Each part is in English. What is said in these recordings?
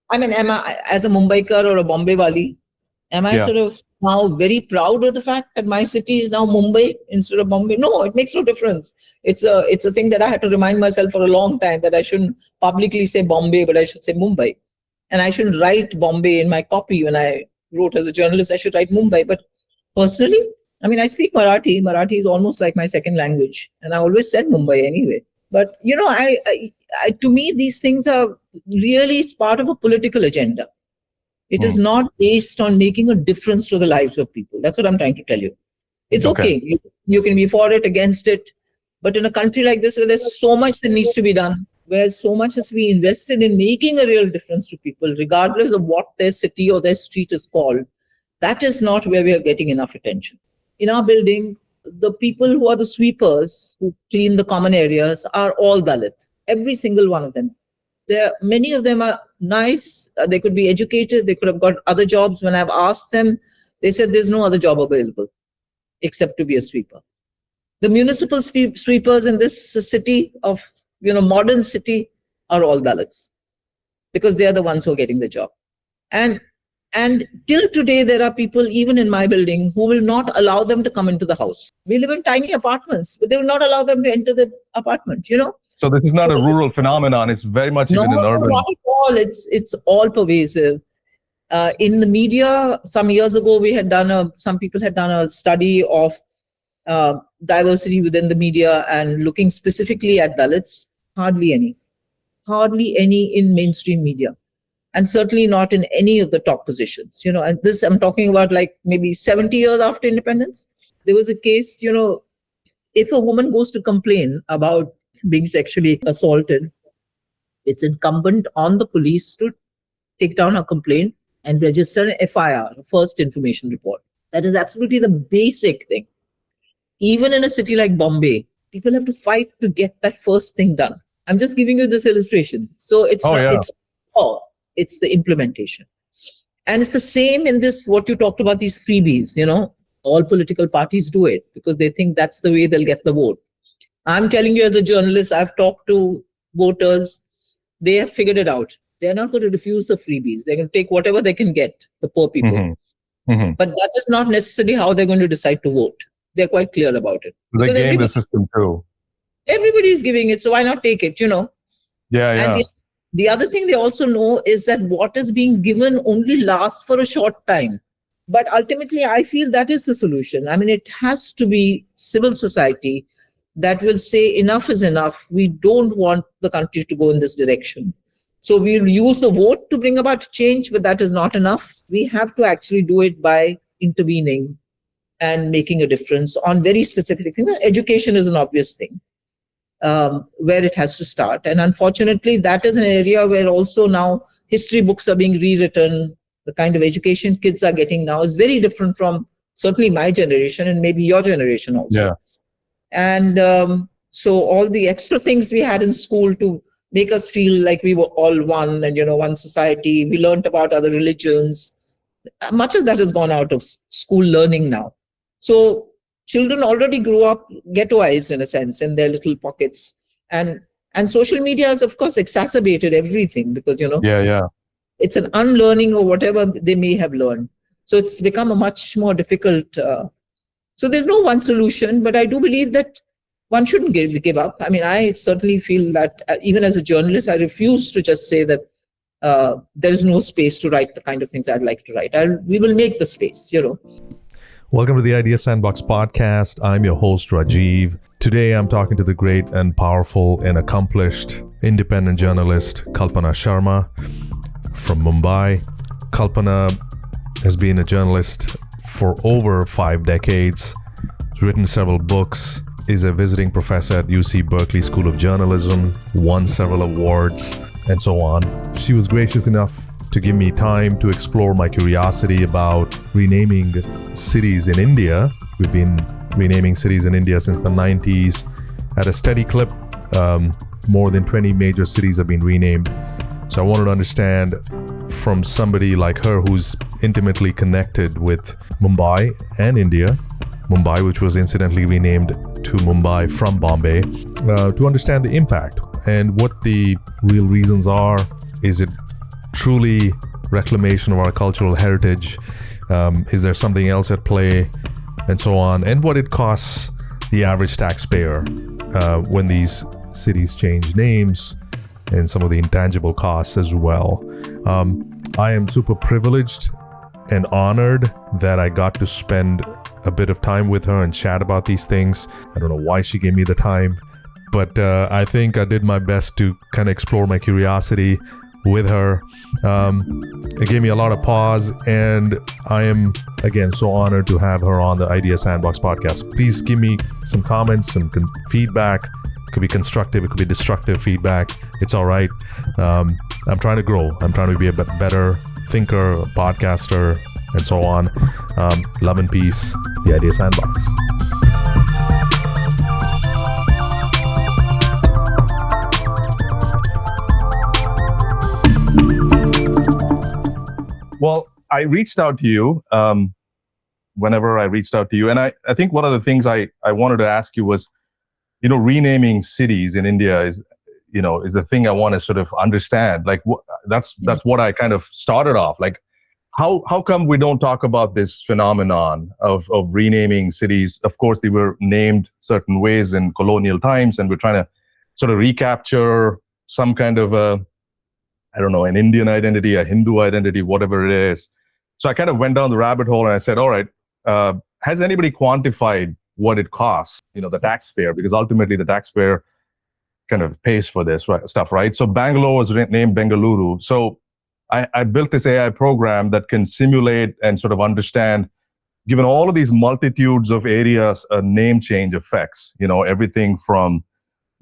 I mean, am I, as a Mumbaikar or a Bombay wali, am I Yeah. sort of now very proud of the fact that my city is now Mumbai instead of Bombay? No, it makes no difference. It's a thing that I had to remind myself for a long time, that I shouldn't publicly say Bombay, but I should say Mumbai. And I shouldn't write Bombay in my copy when I wrote as a journalist. I should write Mumbai. But personally, I mean, I speak Marathi. Marathi is almost like my second language. And I always said Mumbai anyway. But, to me, these things are really, it's part of a political agenda. It is not based on making a difference to the lives of people. That's what I'm trying to tell you. It's okay. You can be for it, against it. But in a country like this, where there's so much that needs to be done, where so much has to be invested in making a real difference to people, regardless of what their city or their street is called, that is not where we are getting enough attention. In our building, the people who are the sweepers, who clean the common areas, are all Dalits. Every single one of them. Many of them are nice. They could be educated. They could have got other jobs. When I've asked them, they said there's no other job available except to be a sweeper. The municipal sweepers in this city of, modern city, are all Dalits, because they are the ones who are getting the job. And till today, there are people, even in my building, who will not allow them to come into the house. We live in tiny apartments, but they will not allow them to enter the apartment, So this is not a rural phenomenon. It's very much even an urban. Not at all. It's all pervasive. In the media, some years ago, some people had done a study of diversity within the media and looking specifically at Dalits. Hardly any in mainstream media, and certainly not in any of the top positions. And this, I'm talking about like maybe 70 years after independence. There was a case, if a woman goes to complain about being sexually assaulted, it's incumbent on the police to take down her complaint and register an FIR, a first information report. That is absolutely the basic thing. Even in a city like Bombay, people have to fight to get that first thing done. I'm just giving you this illustration. So it's the implementation. And it's the same in this, what you talked about, these freebies, all political parties do it because they think that's the way they'll get the vote. I'm telling you, as a journalist, I've talked to voters. They have figured it out. They're not going to refuse the freebies. They're going to take whatever they can get, the poor people. But that is not necessarily how they're going to decide to vote. They're quite clear about it. They game the system too. Everybody's giving it, so why not take it, Yeah. And the other thing they also know is that what is being given only lasts for a short time. But ultimately, I feel that is the solution. I mean, it has to be civil society that will say enough is enough. We don't want the country to go in this direction. So we'll use the vote to bring about change, but that is not enough. We have to actually do it by intervening and making a difference on very specific things. Education is an obvious thing, where it has to start. And unfortunately, that is an area where also now history books are being rewritten. The kind of education kids are getting now is very different from certainly my generation and maybe your generation also. Yeah. And so all the extra things we had in school to make us feel like we were all one and, one society, we learned about other religions. Much of that has gone out of school learning now. So children already grew up ghettoized in a sense in their little pockets. And social media has, of course, exacerbated everything because, it's an unlearning of whatever they may have learned. So it's become a much more difficult. So there's no one solution, but I do believe that one shouldn't give up. I mean, I certainly feel that even as a journalist, I refuse to just say that there is no space to write the kind of things I'd like to write. We will make the space, Welcome to the Idea Sandbox podcast. I'm your host, Rajiv. Today, I'm talking to the great and powerful and accomplished independent journalist, Kalpana Sharma from Mumbai. Kalpana has been a journalist for over 5 decades. She's written several books, is a visiting professor at UC Berkeley School of Journalism, won several awards, and so on. She was gracious enough to give me time to explore my curiosity about renaming cities in India. We've been renaming cities in India since the 90s at a steady clip. More than 20 major cities have been renamed. So I wanted to understand from somebody like her who's intimately connected with Mumbai and India, Mumbai, which was incidentally renamed to Mumbai from Bombay, to understand the impact and what the real reasons are. Is it truly reclamation of our cultural heritage? Is there something else at play, and so on? And what it costs the average taxpayer when these cities change names, and some of the intangible costs as well. I am super privileged and honored that I got to spend a bit of time with her and chat about these things. I don't know why she gave me the time, but I think I did my best to kind of explore my curiosity with her. It gave me a lot of pause, and I am, again, so honored to have her on the Idea Sandbox podcast. Please give me some comments, some feedback. It could be constructive, it could be destructive feedback. It's all right. I'm trying to grow. I'm trying to be a better thinker, podcaster, and so on. Love and peace, the Idea Sandbox. Well, I reached out to you whenever I reached out to you. And I think one of the things I wanted to ask you was, renaming cities in India is the thing I want to sort of understand. Like, that's what I kind of started off. Like, how come we don't talk about this phenomenon of renaming cities? Of course, they were named certain ways in colonial times, and we're trying to sort of recapture some kind of an Indian identity, a Hindu identity, whatever it is. So I kind of went down the rabbit hole and I said, all right, has anybody quantified what it costs, the taxpayer? Because ultimately the taxpayer kind of pays for this stuff, right? So Bangalore was named Bengaluru. So I built this AI program that can simulate and sort of understand, given all of these multitudes of areas, name change effects, everything from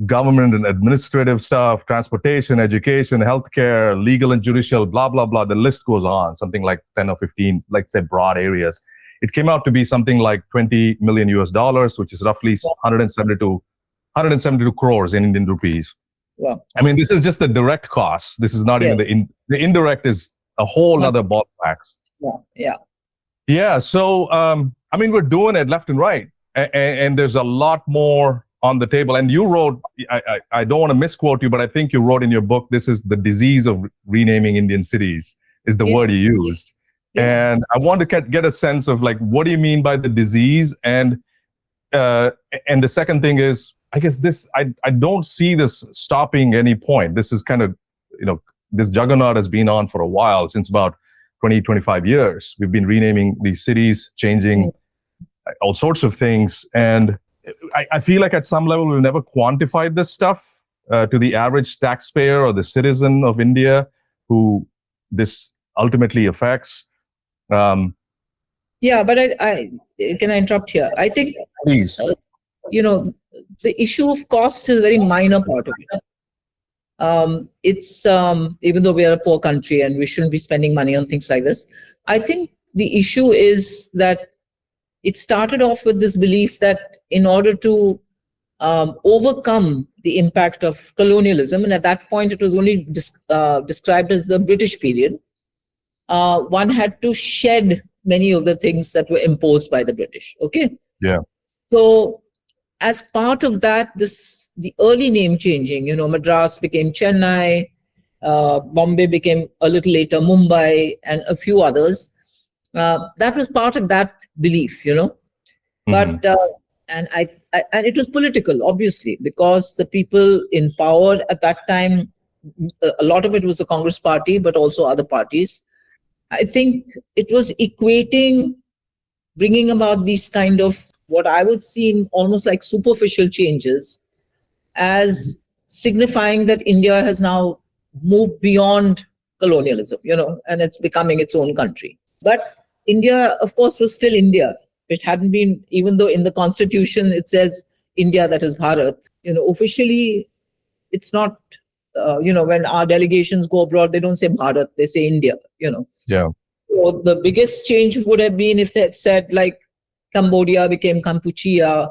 government and administrative stuff, transportation, education, healthcare, legal and judicial, blah, blah, blah. The list goes on, something like 10 or 15, like say broad areas. It came out to be something like $20 million US, which is roughly 172 crores in Indian rupees. Wow. I mean, this is just the direct costs. This is not even the indirect is a whole other ballpark. Yeah. So, we're doing it left and right. And there's a lot more on the table. And you wrote, I don't want to misquote you, but I think you wrote in your book, this is the disease of renaming Indian cities, is the word you used. Yeah. And I want to get a sense of, like, what do you mean by the disease? And the second thing is, I guess I don't see this stopping any point. This is kind of, this juggernaut has been on for a while, since about 20, 25 years. We've been renaming these cities, changing all sorts of things. And I feel like at some level we've never quantified this stuff to the average taxpayer or the citizen of India who this ultimately affects. But I can I interrupt here? I think, please. The issue of cost is a very minor part of it. It's even though we are a poor country and we shouldn't be spending money on things like this, I think the issue is that it started off with this belief that in order to overcome the impact of colonialism, and at that point it was only described as the British period, one had to shed many of the things that were imposed by the British. Okay. Yeah. So as part of that, the early name changing, Madras became Chennai, Bombay became a little later Mumbai, and a few others. That was part of that belief, But and it was political, obviously, because the people in power at that time, a lot of it was the Congress party, but also other parties. I think it was equating, bringing about these kind of what I would see almost like superficial changes as signifying that India has now moved beyond colonialism, and it's becoming its own country. But India, of course, was still India. It hadn't been, even though in the constitution it says India, that is Bharat, officially it's not, when our delegations go abroad, they don't say Bharat, they say India, Yeah. So the biggest change would have been if they had said, like, Cambodia became Kampuchea,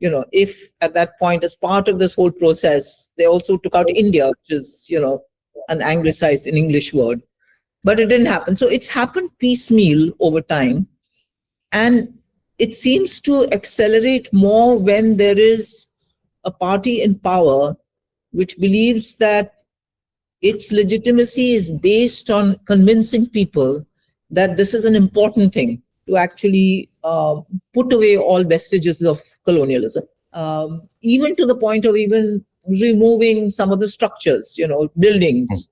if at that point, as part of this whole process, they also took out India, which is, an anglicized, an English word. But it didn't happen. So it's happened piecemeal over time. And it seems to accelerate more when there is a party in power which believes that its legitimacy is based on convincing people that this is an important thing to actually put away all vestiges of colonialism, even to the point of even removing some of the structures, buildings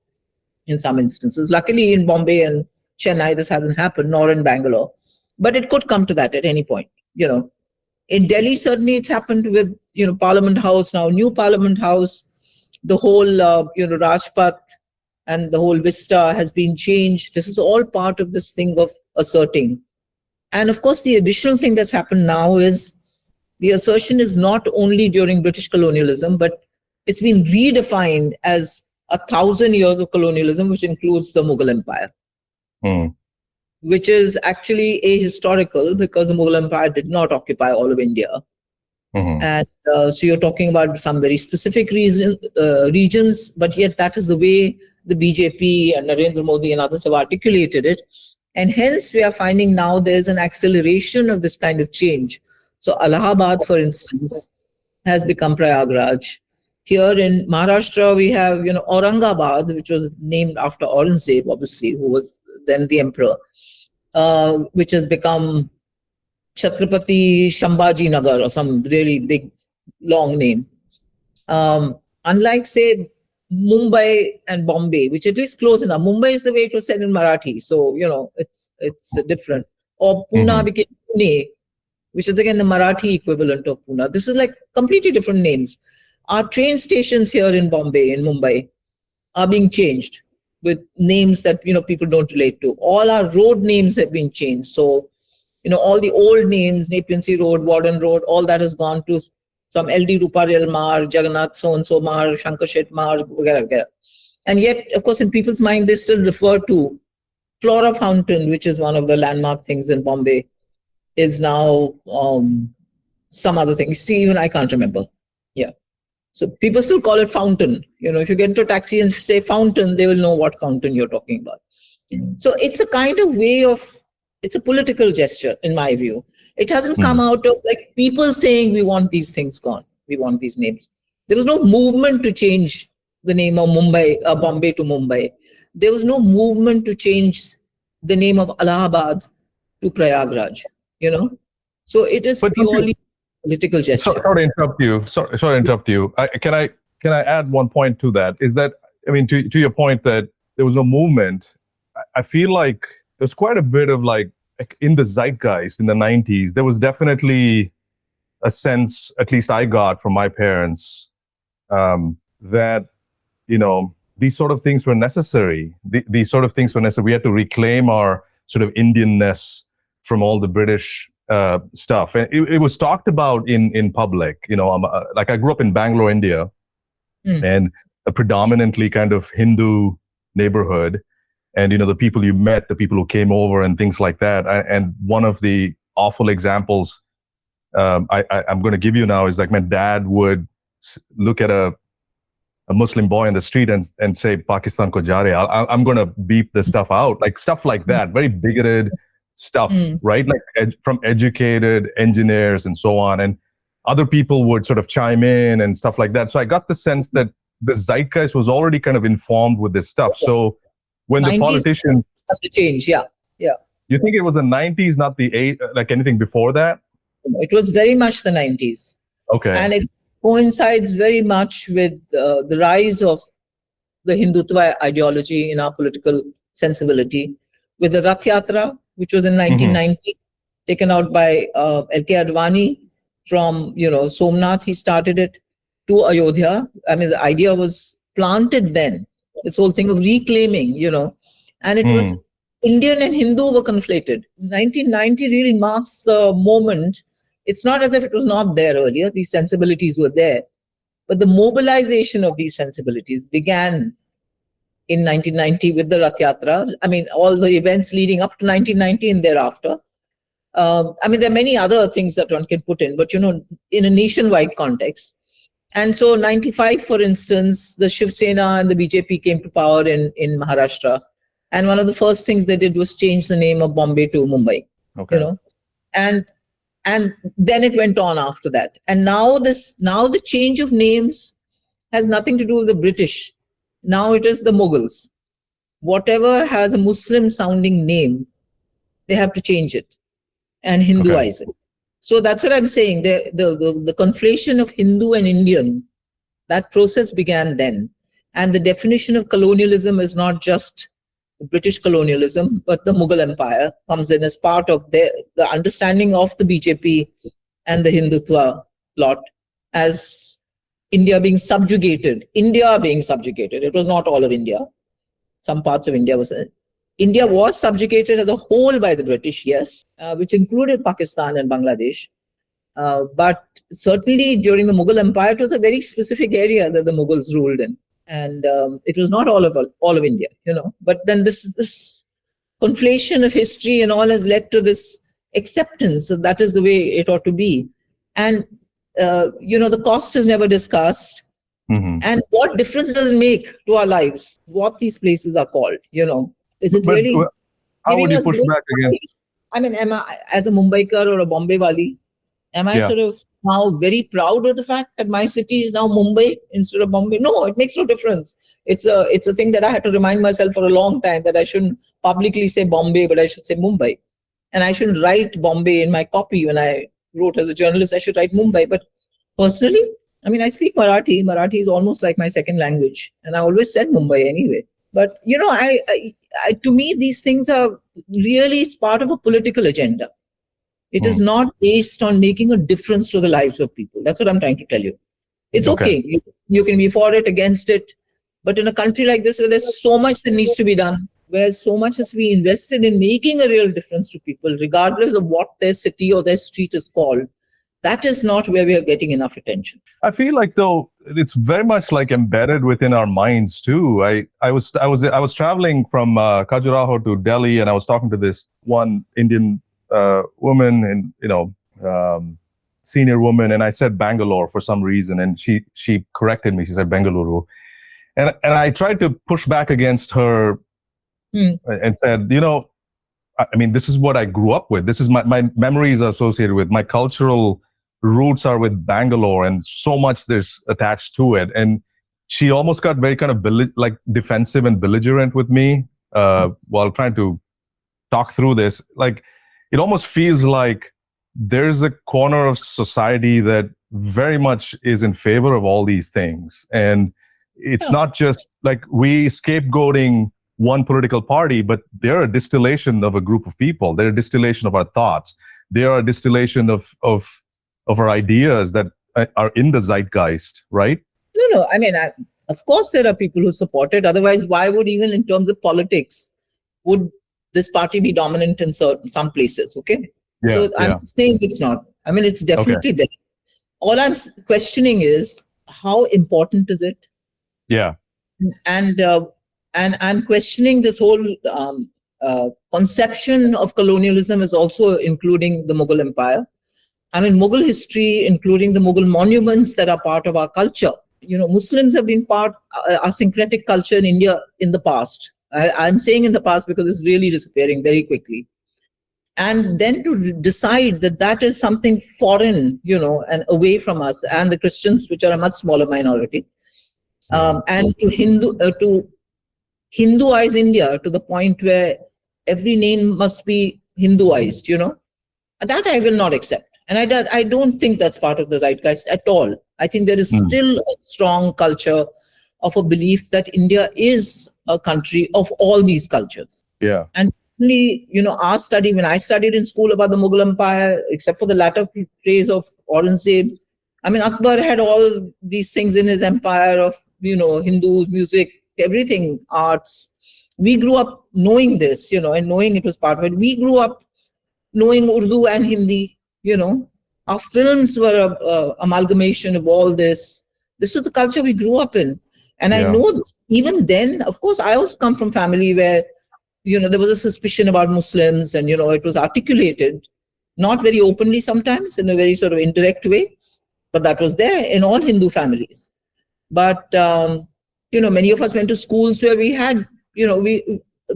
in some instances. Luckily, in Bombay and Chennai, this hasn't happened, nor in Bangalore. But it could come to that at any point. In Delhi, certainly it's happened with, Parliament House, now new Parliament House. The whole, Rajpath and the whole vista has been changed. This is all part of this thing of asserting. And of course, the additional thing that's happened now is the assertion is not only during British colonialism, but it's been redefined as 1,000 years of colonialism, which includes the Mughal Empire, which is actually ahistorical because the Mughal Empire did not occupy all of India. And so you're talking about some very specific regions, but yet that is the way the BJP and Narendra Modi and others have articulated it. And hence we are finding now there's an acceleration of this kind of change. So Allahabad, for instance, has become Prayagraj. Here in Maharashtra, we have, Aurangabad, which was named after Aurangzeb, obviously, who was then the emperor, which has become Chhatrapati Shambhaji Nagar, or some really big, long name. Unlike, say, Mumbai and Bombay, which at least close enough. Mumbai is the way it was said in Marathi, so it's different. Or Pune became Pune, which is again the Marathi equivalent of Pune. This is like completely different names. Our train stations here in Bombay, in Mumbai, are being changed with names that people don't relate to. All our road names have been changed. So all the old names, Nepean Sea Road, Warden Road, all that has gone to some LD Ruparel Mar, Jagannath so-and-so Mar, Shankar Shet Mar, etc. And yet, of course, in people's mind, they still refer to Flora Fountain, which is one of the landmark things in Bombay, is now some other thing. See, even I can't remember. Yeah. So people still call it Fountain. If you get into a taxi and say Fountain, they will know what fountain you're talking about. So it's a kind of way of, it's a political gesture, in my view. It hasn't come out of like people saying we want these things gone. We want these names. There was no movement to change the name of Bombay to Mumbai. There was no movement to change the name of Allahabad to Prayagraj, So it is purely political gesture. Sorry to interrupt you. Sorry to interrupt you. Can I add one point to that? Is that, to your point that there was no movement, I feel like there's quite a bit of like in the zeitgeist in the 90s, there was definitely a sense, at least I got from my parents, that, these sort of things were necessary. These sort of things were necessary. We had to reclaim our sort of Indianness from all the British stuff. And it was talked about in public. Like I grew up in Bangalore, India, and a predominantly kind of Hindu neighborhood. And, the people you met, the people who came over and things like that. And one of the awful examples I'm going to give you now is like my dad would look at a Muslim boy in the street and say, Pakistan ko ja rahe, I'm going to beep this stuff out. Like stuff like that, very bigoted stuff, right? Like from educated engineers and so on. And other people would sort of chime in and stuff like that. So I got the sense that the zeitgeist was already kind of informed with this stuff. So when the politicians have to change, yeah. You think it was the 90s, not the like anything before that? It was very much the 90s. Okay. And it coincides very much with the rise of the Hindutva ideology in our political sensibility, with the Rath Yatra, which was in 1990, taken out by L.K. Advani from, Somnath, he started it, to Ayodhya. The idea was planted then. This whole thing of reclaiming, and it was Indian and Hindu were conflated. 1990 really marks the moment. It's not as if it was not there earlier. These sensibilities were there, but the mobilization of these sensibilities began in 1990 with the Rath Yatra. All the events leading up to 1990 and thereafter. There are many other things that one can put in, but, in a nationwide context. And so 95, for instance, the Shiv Sena and the BJP came to power in Maharashtra. And one of the first things they did was change the name of Bombay to Mumbai, and then it went on after that. And now the change of names has nothing to do with the British. Now it is the Mughals. Whatever has a Muslim sounding name, they have to change it and Hinduize it. So that's what I'm saying. The conflation of Hindu and Indian, that process began then. And the definition of colonialism is not just British colonialism, but the Mughal Empire comes in as part of the understanding of the BJP and the Hindutva plot as India being subjugated. It was not all of India. Some parts of India was subjugated as a whole by the British, yes, which included Pakistan and Bangladesh. But certainly during the Mughal Empire, it was a very specific area that the Mughals ruled in. And it was not all of India, But then this conflation of history and all has led to this acceptance that is the way it ought to be. And, the cost is never discussed. Mm-hmm. And what difference does it make to our lives, what these places are called, Is it really... How would you push back again? I mean, am I, as a Mumbaiker or a Bombay Wali, am I sort of now very proud of the fact that my city is now Mumbai instead of Bombay? No, it makes no difference. It's a thing that I had to remind myself for a long time, that I shouldn't publicly say Bombay, but I should say Mumbai. And I shouldn't write Bombay in my copy. When I wrote as a journalist, I should write Mumbai. But personally, I mean, I speak Marathi. Marathi is almost like my second language. And I always said Mumbai anyway. But, I to me, these things are really part of a political agenda. It is not based on making a difference to the lives of people. That's what I'm trying to tell you. It's okay. You can be for it, against it. But in a country like this, where there's so much that needs to be done, where so much has to be invested in making a real difference to people, regardless of what their city or their street is called, that is not where we are getting enough attention. I feel like, though, it's very much like embedded within our minds too. I was traveling from Khajuraho to Delhi, and I was talking to this one Indian woman, and senior woman, and I said Bangalore for some reason, and she corrected me. She said Bengaluru, and I tried to push back against her and said, I mean, this is what I grew up with. This is my memories are associated with. My cultural roots are with Bangalore, and so much there's attached to it. And she almost got very kind of defensive and belligerent with me while trying to talk through this. Like, it almost feels like there's a corner of society that very much is in favor of all these things. And it's not just like we scapegoating one political party, but they're a distillation of a group of people. They're a distillation of our thoughts. They are a distillation of our ideas that are in the zeitgeist, right? No. I mean, of course, there are people who support it. Otherwise, why would, even in terms of politics, would this party be dominant in some places? Okay. Yeah, so I'm saying it's not. I mean, it's definitely there. All I'm questioning is, how important is it? Yeah. And I'm questioning this whole conception of colonialism is also including the Mughal Empire. I mean, Mughal history, including the Mughal monuments that are part of our culture. Muslims have been part our syncretic culture in India in the past. I'm saying in the past because it's really disappearing very quickly. And then to decide that is something foreign, and away from us, and the Christians, which are a much smaller minority, and to Hinduize India to the point where every name must be Hinduized, that I will not accept. And I don't think that's part of the zeitgeist at all. I think there is still a strong culture of a belief that India is a country of all these cultures. Yeah. And certainly, our study, when I studied in school about the Mughal Empire, except for the latter phase of Aurangzeb, I mean, Akbar had all these things in his empire of, Hindus, music, everything, arts. We grew up knowing this, and knowing it was part of it. We grew up knowing Urdu and Hindi, Our films were a amalgamation of all this. This was the culture we grew up in. And I know that even then, of course, I also come from family where, there was a suspicion about Muslims, and, it was articulated, not very openly sometimes, in a very sort of indirect way, but that was there in all Hindu families. But, many of us went to schools where we had, we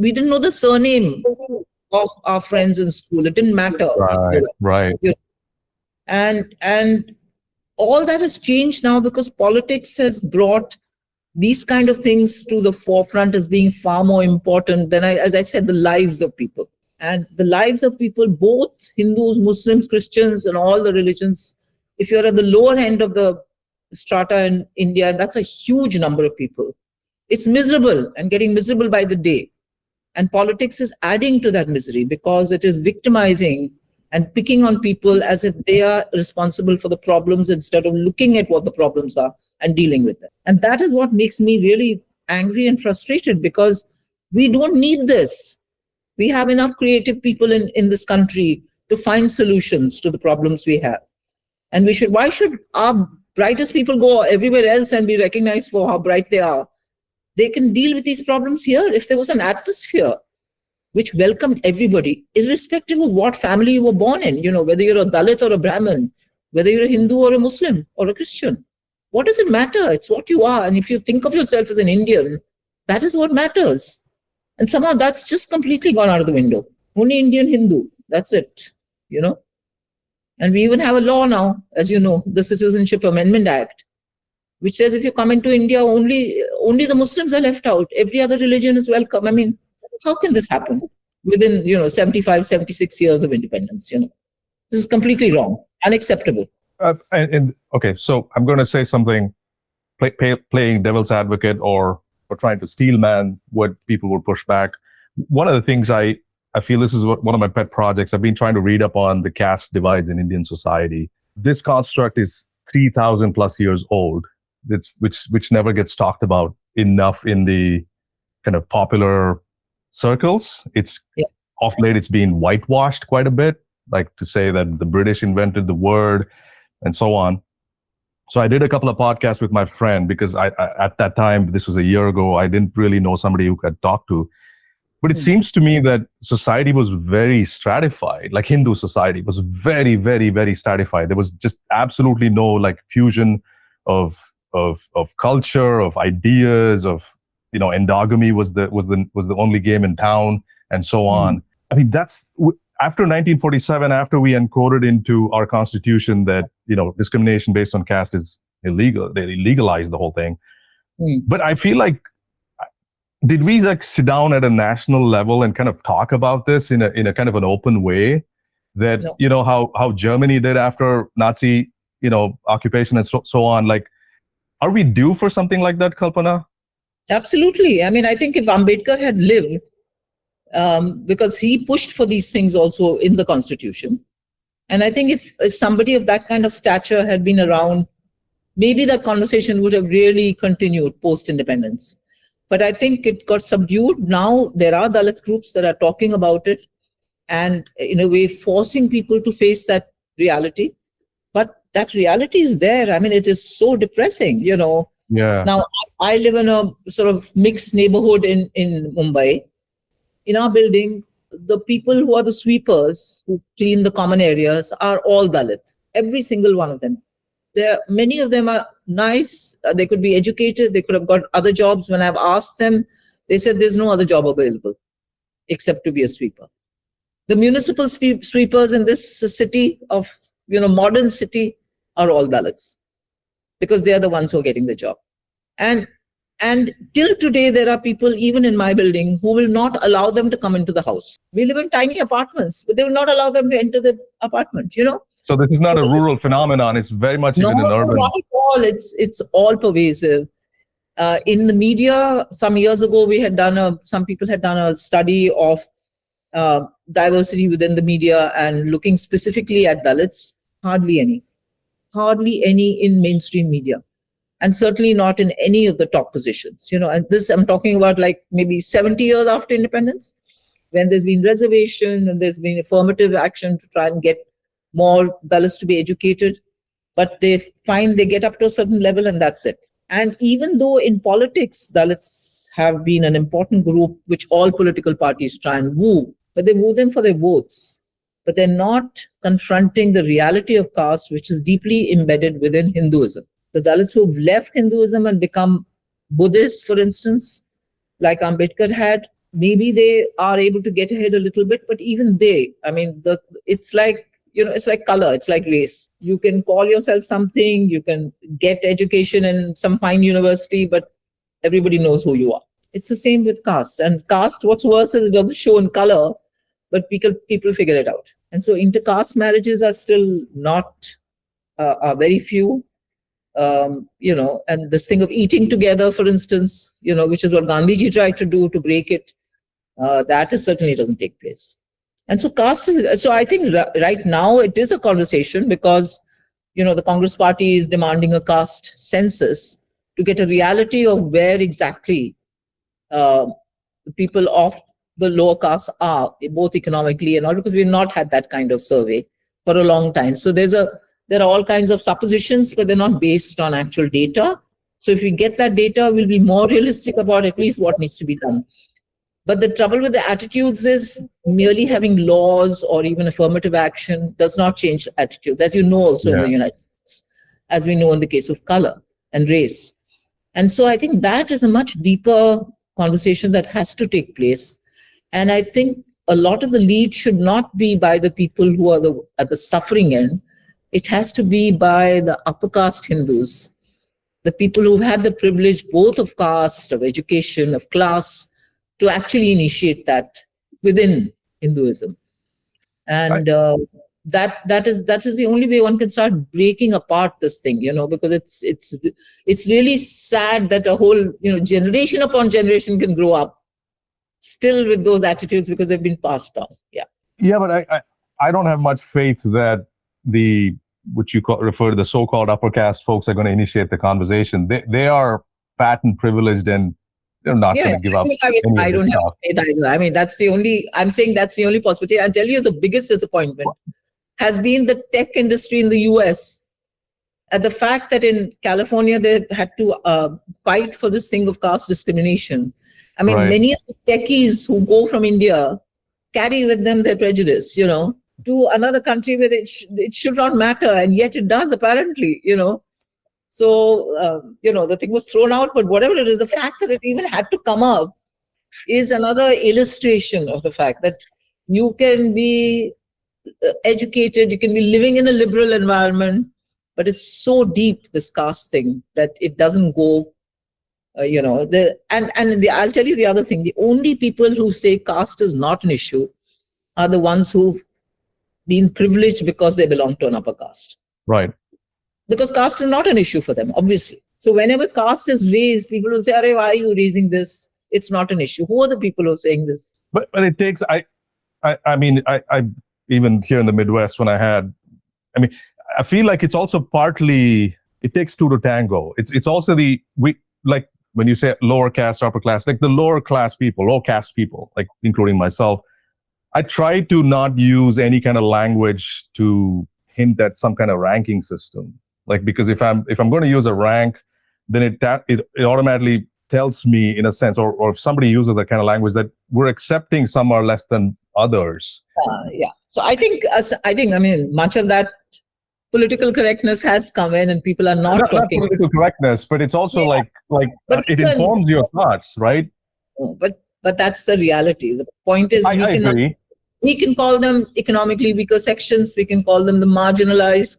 didn't know the surname of our friends in school. It didn't matter. Right. And all that has changed now because politics has brought these kind of things to the forefront as being far more important than, as I said, the lives of people. And the lives of people, both Hindus, Muslims, Christians, and all the religions, if you're at the lower end of the strata in India, that's a huge number of people. It's miserable and getting miserable by the day. And politics is adding to that misery because it is victimizing and picking on people as if they are responsible for the problems instead of looking at what the problems are and dealing with them. And that is what makes me really angry and frustrated, because we don't need this. We have enough creative people in this country to find solutions to the problems we have. And why should our brightest people go everywhere else and be recognized for how bright they are? They can deal with these problems here. If there was an atmosphere which welcomed everybody, irrespective of what family you were born in, whether you're a Dalit or a Brahmin, whether you're a Hindu or a Muslim or a Christian, what does it matter? It's what you are. And if you think of yourself as an Indian, that is what matters. And somehow that's just completely gone out of the window. Only Indian Hindu, that's it, And we even have a law now, as you know, the Citizenship Amendment Act, which says if you come into India, only the Muslims are left out. Every other religion is welcome. I mean, how can this happen within, 75, 76 years of independence? This is completely wrong, unacceptable. Okay, so I'm going to say something, playing devil's advocate or trying to steel man what people would push back. One of the things I feel, this is one of my pet projects. I've been trying to read up on the caste divides in Indian society. This construct is 3,000 plus years old. Which never gets talked about enough in the kind of popular circles. Off late, it's been whitewashed quite a bit, like to say that the British invented the word and so on. So I did a couple of podcasts with my friend because I at that time, this was a year ago, I didn't really know somebody who could talk to. But it seems to me that society was very stratified, like Hindu society was very, very, very stratified. There was just absolutely no like fusion of culture, of ideas, of endogamy was the only game in town, and so on. I mean, that's after 1947, after we encoded into our constitution that discrimination based on caste is illegal. They legalized the whole thing. But I feel like, did we like sit down at a national level and kind of talk about this in a kind of an open way? That how Germany did after Nazi occupation and so on. Like, are we due for something like that, Kalpana? Absolutely. I mean, I think if Ambedkar had lived, because he pushed for these things also in the Constitution. And I think if somebody of that kind of stature had been around, maybe that conversation would have really continued post-independence. But I think it got subdued. Now there are Dalit groups that are talking about it and in a way forcing people to face that reality. But that reality is there. I mean, it is so depressing, Yeah. Now, I live in a sort of mixed neighborhood in Mumbai. In our building, the people who are the sweepers who clean the common areas are all Dalits, every single one of them. Many of them are nice. They could be educated. They could have got other jobs. When I've asked them, they said there's no other job available except to be a sweeper. The municipal sweepers in this city of, modern city are all Dalits because they are the ones who are getting the job. And till today, there are people, even in my building, who will not allow them to come into the house. We live in tiny apartments, but they will not allow them to enter the apartment, So this is not a rural phenomenon. It's very much even an urban. Not at all. It's all pervasive. In the media, some years ago, some people had done a study of diversity within the media and looking specifically at Dalits. Hardly any in mainstream media. And certainly not in any of the top positions. And this, I'm talking about like maybe 70 years after independence, when there's been reservation and there's been affirmative action to try and get more Dalits to be educated. But they find they get up to a certain level and that's it. And even though in politics, Dalits have been an important group which all political parties try and woo, but they woo them for their votes. But they're not confronting the reality of caste, which is deeply embedded within Hinduism. The Dalits who've left Hinduism and become Buddhists, for instance, like Ambedkar had, maybe they are able to get ahead a little bit, but even it's like color, it's like race. You can call yourself something, you can get education in some fine university, but everybody knows who you are. It's the same with caste. And caste, what's worse is it doesn't show in color, but people figure it out. And so intercaste marriages are still not, are very few. And this thing of eating together, for instance, which is what Gandhiji tried to do to break it, that is certainly doesn't take place. And so caste is, so I think right now it is a conversation because, the Congress party is demanding a caste census to get a reality of where exactly the people of the lower castes are, both economically and all, because we've not had that kind of survey for a long time. So there are all kinds of suppositions, but they're not based on actual data. So if we get that data, we'll be more realistic about at least what needs to be done. But the trouble with the attitudes is merely having laws or even affirmative action does not change attitude, as you know also in the United States, as we know in the case of color and race. And so I think that is a much deeper conversation that has to take place. And I think a lot of the lead should not be by the people who are at the suffering end. It has to be by the upper caste Hindus, the people who've had the privilege both of caste, of education, of class, to actually initiate that within Hinduism. And that is the only way one can start breaking apart this thing, because it's really sad that a whole, generation upon generation can grow up still with those attitudes because they've been passed down. Yeah, but I don't have much faith that which you refer to the so-called upper caste folks are going to initiate the conversation. They are patent privileged and they're not going to give up. I don't have faith either. I mean, I'm saying that's the only possibility. I'll tell you the biggest disappointment has been the tech industry in the US. And the fact that in California, they had to fight for this thing of caste discrimination. I mean, many of the techies who go from India carry with them their prejudice, to another country where it should not matter. And yet it does, apparently, So, the thing was thrown out, but whatever it is, the fact that it even had to come up is another illustration of the fact that you can be educated, you can be living in a liberal environment, but it's so deep, this caste thing, that it doesn't go, I'll tell you the other thing, the only people who say caste is not an issue are the ones who've been privileged because they belong to an upper caste. Right. Because caste is not an issue for them, obviously. So whenever caste is raised, people will say, "Arey, why are you raising this? It's not an issue." Who are the people who are saying this? But it takes, I even here in the Midwest I feel like it's also partly, it takes two to tango. It's also like when you say lower caste, upper class, like the lower caste people, like including myself, I try to not use any kind of language to hint at some kind of ranking system. Like, because if I'm going to use a rank, then it automatically tells me, in a sense, or if somebody uses that kind of language, that we're accepting some are less than others. So I think much of that political correctness has come in, and people are not talking. Not political correctness, but it's also it informs your thoughts, right? But that's the reality. The point is, I agree. We can call them economically weaker sections. We can call them the marginalized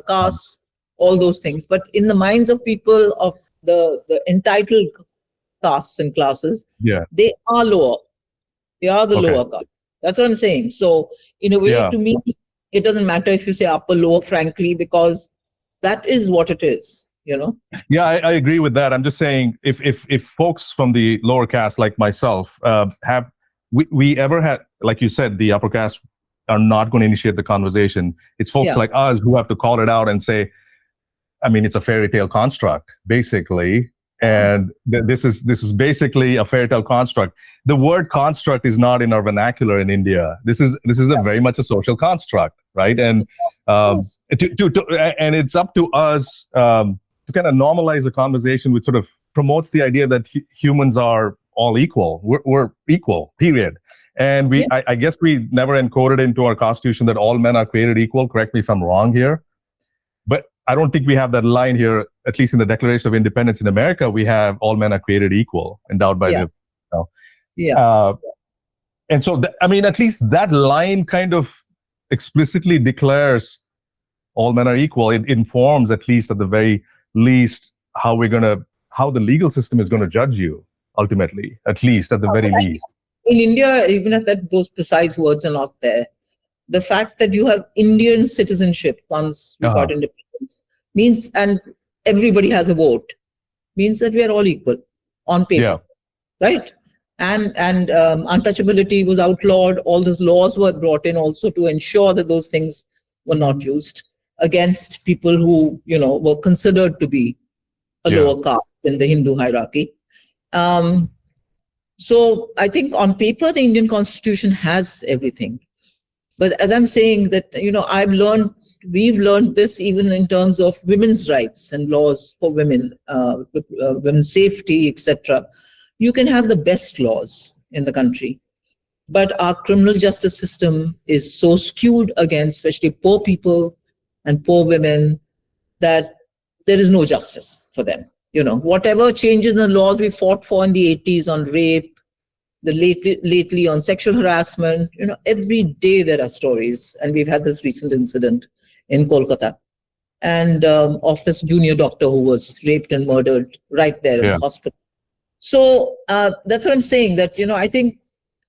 castes, all those things. But in the minds of people of the entitled castes and classes, they are lower. They are the lower caste. That's what I'm saying. So in a way, to me, it doesn't matter if you say upper, lower, frankly, because that is what it is. Yeah, I agree with that. I'm just saying, if folks from the lower caste like myself we ever had, like you said, the upper caste are not going to initiate the conversation. It's folks like us who have to call it out and say, it's a fairy tale construct, basically. And this is basically a fairy tale construct. The word construct is not in our vernacular in India. This is very much a social construct, right? And and it's up to us to kind of normalize the conversation, which sort of promotes the idea that humans are all equal. We're equal, period. And I guess we never encoded into our constitution that all men are created equal. Correct me if I'm wrong here. But I don't think we have that line here, at least in the Declaration of Independence in America. We have all men are created equal, endowed by and so, at least that line kind of explicitly declares all men are equal. It informs, at least at the very least, how we're going to how the legal system is going to judge you ultimately, at least, at the very least. In India, even if those precise words are not there, the fact that you have Indian citizenship once we got independence means, and everybody has a vote, means that we are all equal on paper, right? And untouchability was outlawed. All those laws were brought in also to ensure that those things were not used against people who, were considered to be a lower caste in the Hindu hierarchy. So I think on paper, the Indian constitution has everything. But as I'm saying that, we've learned this even in terms of women's rights and laws for women, women's safety, etc. You can have the best laws in the country, but our criminal justice system is so skewed against especially poor people and poor women that there is no justice for them. Whatever changes in the laws we fought for in the 80s on rape, lately on sexual harassment, every day there are stories. And we've had this recent incident in Kolkata and of this junior doctor who was raped and murdered right there in the hospital. So that's what I'm saying, that, I think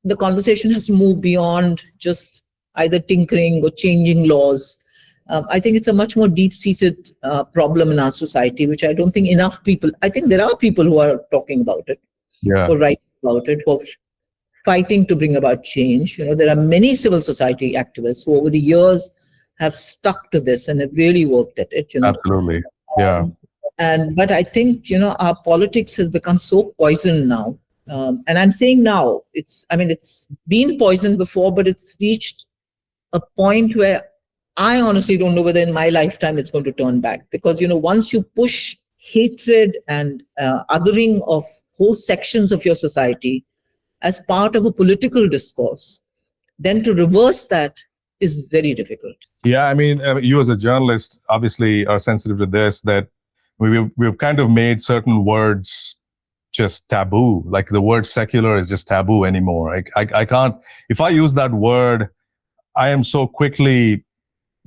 the conversation has to move beyond just either tinkering or changing laws. I think it's a much more deep-seated problem in our society, which I don't think enough people, I think there are people who are talking about it, who are writing about it, who are fighting to bring about change. There are many civil society activists who over the years have stuck to this and have really worked at it. Absolutely. Yeah. But I think, our politics has become so poisoned now. And I'm saying now, it's been poisoned before, but it's reached a point where I honestly don't know whether in my lifetime it's going to turn back. Because, once you push hatred and othering of whole sections of your society as part of a political discourse, then to reverse that is very difficult. Yeah, you as a journalist obviously are sensitive to this, that we've kind of made certain words just taboo. Like the word secular is just taboo anymore. I can't, if I use that word, I am so quickly,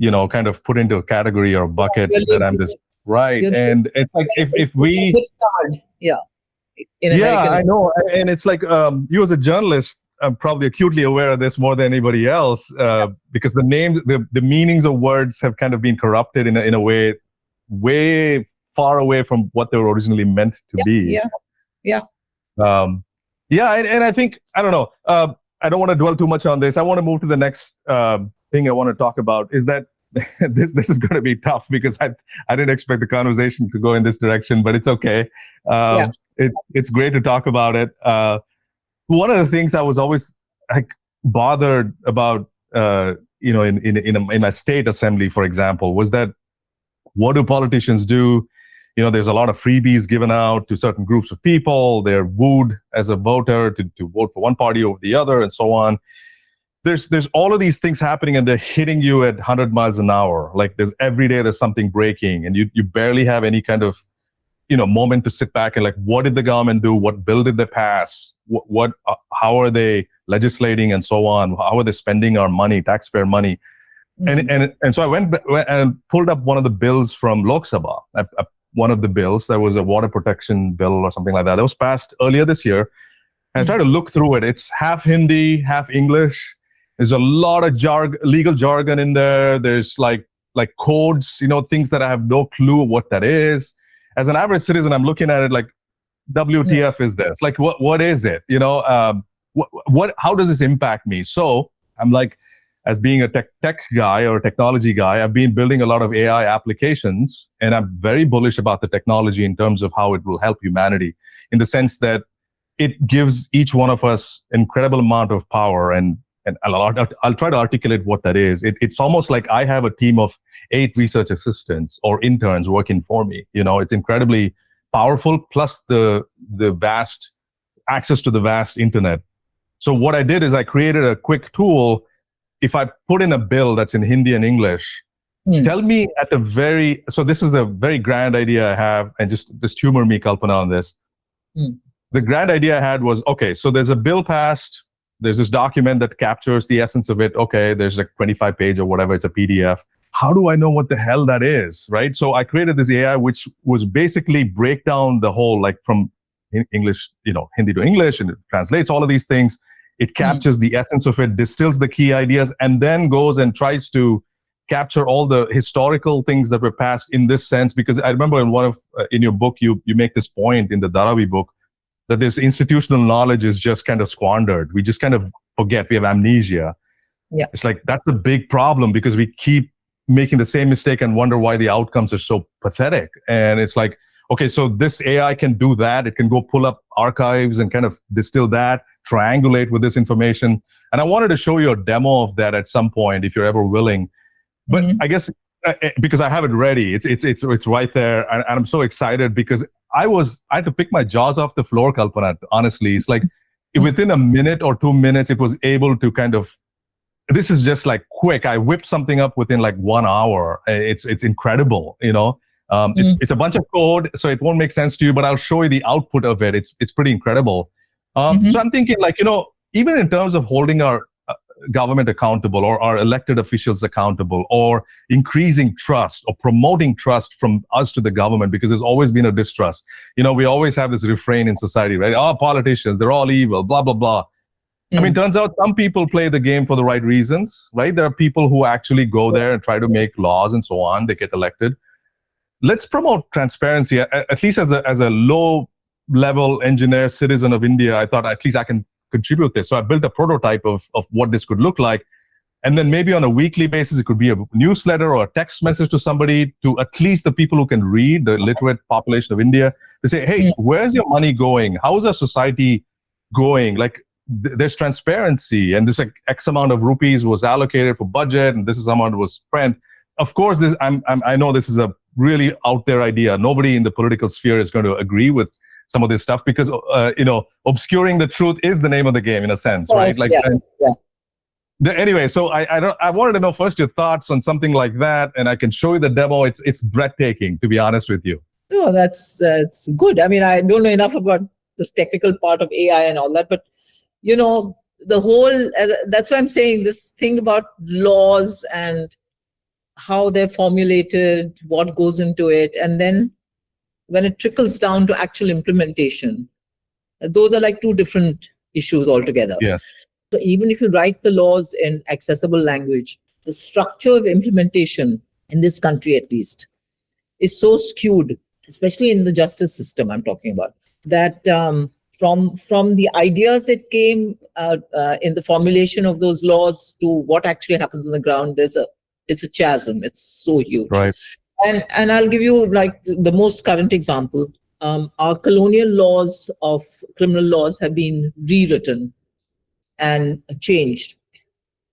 kind of put into a category or a bucket that I'm just, right. And it's like, if we... I know. And it's like, you as a journalist, I'm probably acutely aware of this more than anybody else, because the names, the meanings of words have kind of been corrupted in a way far away from what they were originally meant to be. And I think, I don't know, I don't want to dwell too much on this. I want to move to the next thing I want to talk about, is that this is going to be tough, because I didn't expect the conversation to go in this direction, but it's okay. It's great to talk about it. One of the things I was always bothered about, in a state assembly, for example, was that what do politicians do? There's a lot of freebies given out to certain groups of people. They're wooed as a voter to vote for one party over the other, and so on. There's all of these things happening, and they're hitting you at 100 miles an hour. Like every day there's something breaking, and you barely have any kind of, moment to sit back and what did the government do? What bill did they pass? How are they legislating and so on? How are they spending our money, taxpayer money? Mm-hmm. And so I went and pulled up one of the bills from Lok Sabha. One of the bills, that was a water protection bill or something like that. That was passed earlier this year. And I tried to look through it. It's half Hindi, half English. There's a lot of legal jargon in there. There's like codes, things that I have no clue what that is. As an average citizen, I'm looking at it like, WTF is this? Like, what is it? How does this impact me? So I'm like, as being a tech guy or a technology guy, I've been building a lot of AI applications, and I'm very bullish about the technology in terms of how it will help humanity, in the sense that it gives each one of us incredible amount of power, and I'll try to articulate what that is. It's almost like I have a team of 8 research assistants or interns working for me. It's incredibly powerful, plus the vast access to the vast internet. So what I did is I created a quick tool. If I put in a bill that's in Hindi and English, tell me so this is a very grand idea I have, and just humor me, Kalpana, on this. The grand idea I had was, okay, so there's a bill passed, there's this document that captures the essence of it. Okay, there's like 25 page or whatever, it's a PDF. how do I know what the hell that is, right? So I created this AI, which was basically break down the whole, like from English, Hindi to English, and it translates all of these things. It captures the essence of it, distills the key ideas, and then goes and tries to capture all the historical things that were passed in this sense. Because I remember in your book, you make this point in the Dharavi book that this institutional knowledge is just kind of squandered. We just kind of forget. We have amnesia. Yeah. It's like that's a big problem because we keep making the same mistake and wonder why the outcomes are so pathetic. And it's like, okay, so this AI can do that. It can go pull up archives and kind of distill that, triangulate with this information. And I wanted to show you a demo of that at some point, if you're ever willing. But I guess because I have it ready, it's right there, and I'm so excited because I had to pick my jaws off the floor, Kalpana. Honestly, it's like within a minute or 2 minutes, it was able to kind of. This is just like quick. I whipped something up within like 1 hour. It's incredible, It's a bunch of code, so it won't make sense to you, but I'll show you the output of it. It's pretty incredible. So I'm thinking like, even in terms of holding our government accountable or our elected officials accountable or increasing trust or promoting trust from us to the government, because there's always been a distrust. We always have this refrain in society, right? Oh, politicians, they're all evil, blah, blah, blah. I mean, turns out some people play the game for the right reasons, right? There are people who actually go there and try to make laws and so on. They get elected. Let's promote transparency, at least as a low-level engineer, citizen of India. I thought at least I can contribute this. So I built a prototype of what this could look like. And then maybe on a weekly basis, it could be a newsletter or a text message to somebody, to at least the people who can read, the literate population of India, to say, hey, where's your money going? How is our society going? Like, there's transparency, and this X amount of rupees was allocated for budget, and this is amount was spent. Of course, I know this is a really out there idea. Nobody in the political sphere is going to agree with some of this stuff because obscuring the truth is the name of the game in a sense, right? Like, anyway, so I wanted to know first your thoughts on something like that, and I can show you the demo. It's breathtaking, to be honest with you. Oh, that's good. I mean, I don't know enough about this technical part of AI and all that, but the whole, that's why I'm saying this thing about laws and how they're formulated, what goes into it, and then when it trickles down to actual implementation, those are like two different issues altogether. Yes. So even if you write the laws in accessible language, the structure of implementation in this country, at least, is so skewed, especially in the justice system I'm talking about, that from the ideas that came in the formulation of those laws to what actually happens on the ground, it's a chasm. It's so huge. Right. And I'll give you like the most current example. Our colonial laws of criminal laws have been rewritten and changed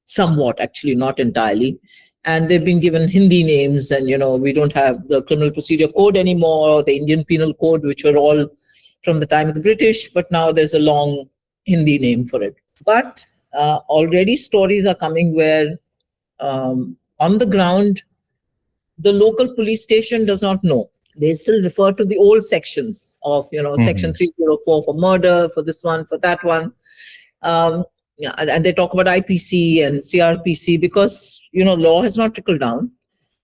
somewhat, actually, not entirely. And they've been given Hindi names, and we don't have the Criminal Procedure Code anymore, or the Indian Penal Code, which were all from the time of the British, but now there's a long Hindi name for it. But already stories are coming where on the ground, the local police station does not know. They still refer to the old sections of, Section 304 for murder, for this one, for that one. And they talk about IPC and CRPC because, law has not trickled down.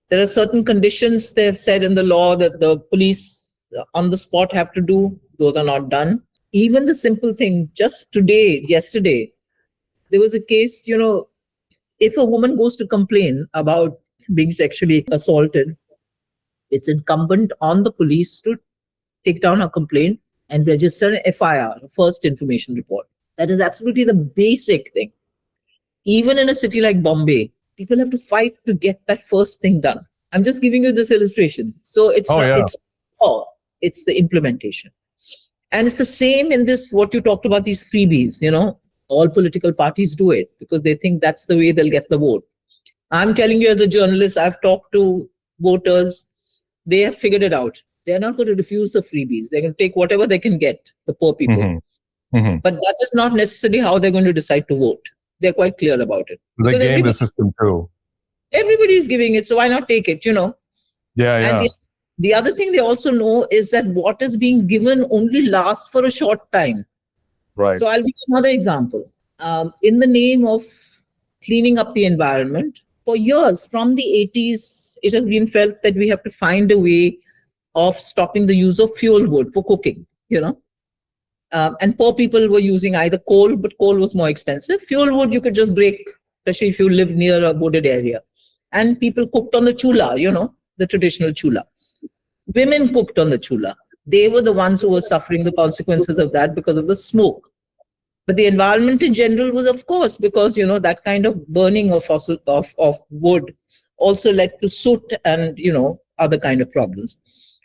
There are certain conditions they have said in the law that the police on the spot have to do. Those are not done. Even the simple thing, just yesterday, there was a case, if a woman goes to complain about being sexually assaulted, it's incumbent on the police to take down her complaint and register an FIR, first information report. That is absolutely the basic thing. Even in a city like Bombay, people have to fight to get that first thing done. I'm just giving you this illustration. So it's the implementation. And it's the same in this, what you talked about, these freebies, all political parties do it because they think that's the way they'll get the vote. I'm telling you as a journalist, I've talked to voters, they have figured it out. They're not going to refuse the freebies. They're going to take whatever they can get, the poor people. But that is not necessarily how they're going to decide to vote. They're quite clear about it. They game the system too. Everybody is giving it, so why not take it, Yeah. And the other thing they also know is that what is being given only lasts for a short time. Right. So I'll give you another example. In the name of cleaning up the environment, for years, from the 80s, it has been felt that we have to find a way of stopping the use of fuel wood for cooking, and poor people were using either coal, but coal was more expensive. Fuel wood you could just break, especially if you live near a wooded area. And people cooked on the chula, the traditional chula. Women cooked on the chula. They were the ones who were suffering the consequences of that because of the smoke. But the environment in general was, of course, because, that kind of burning of wood also led to soot and, other kind of problems.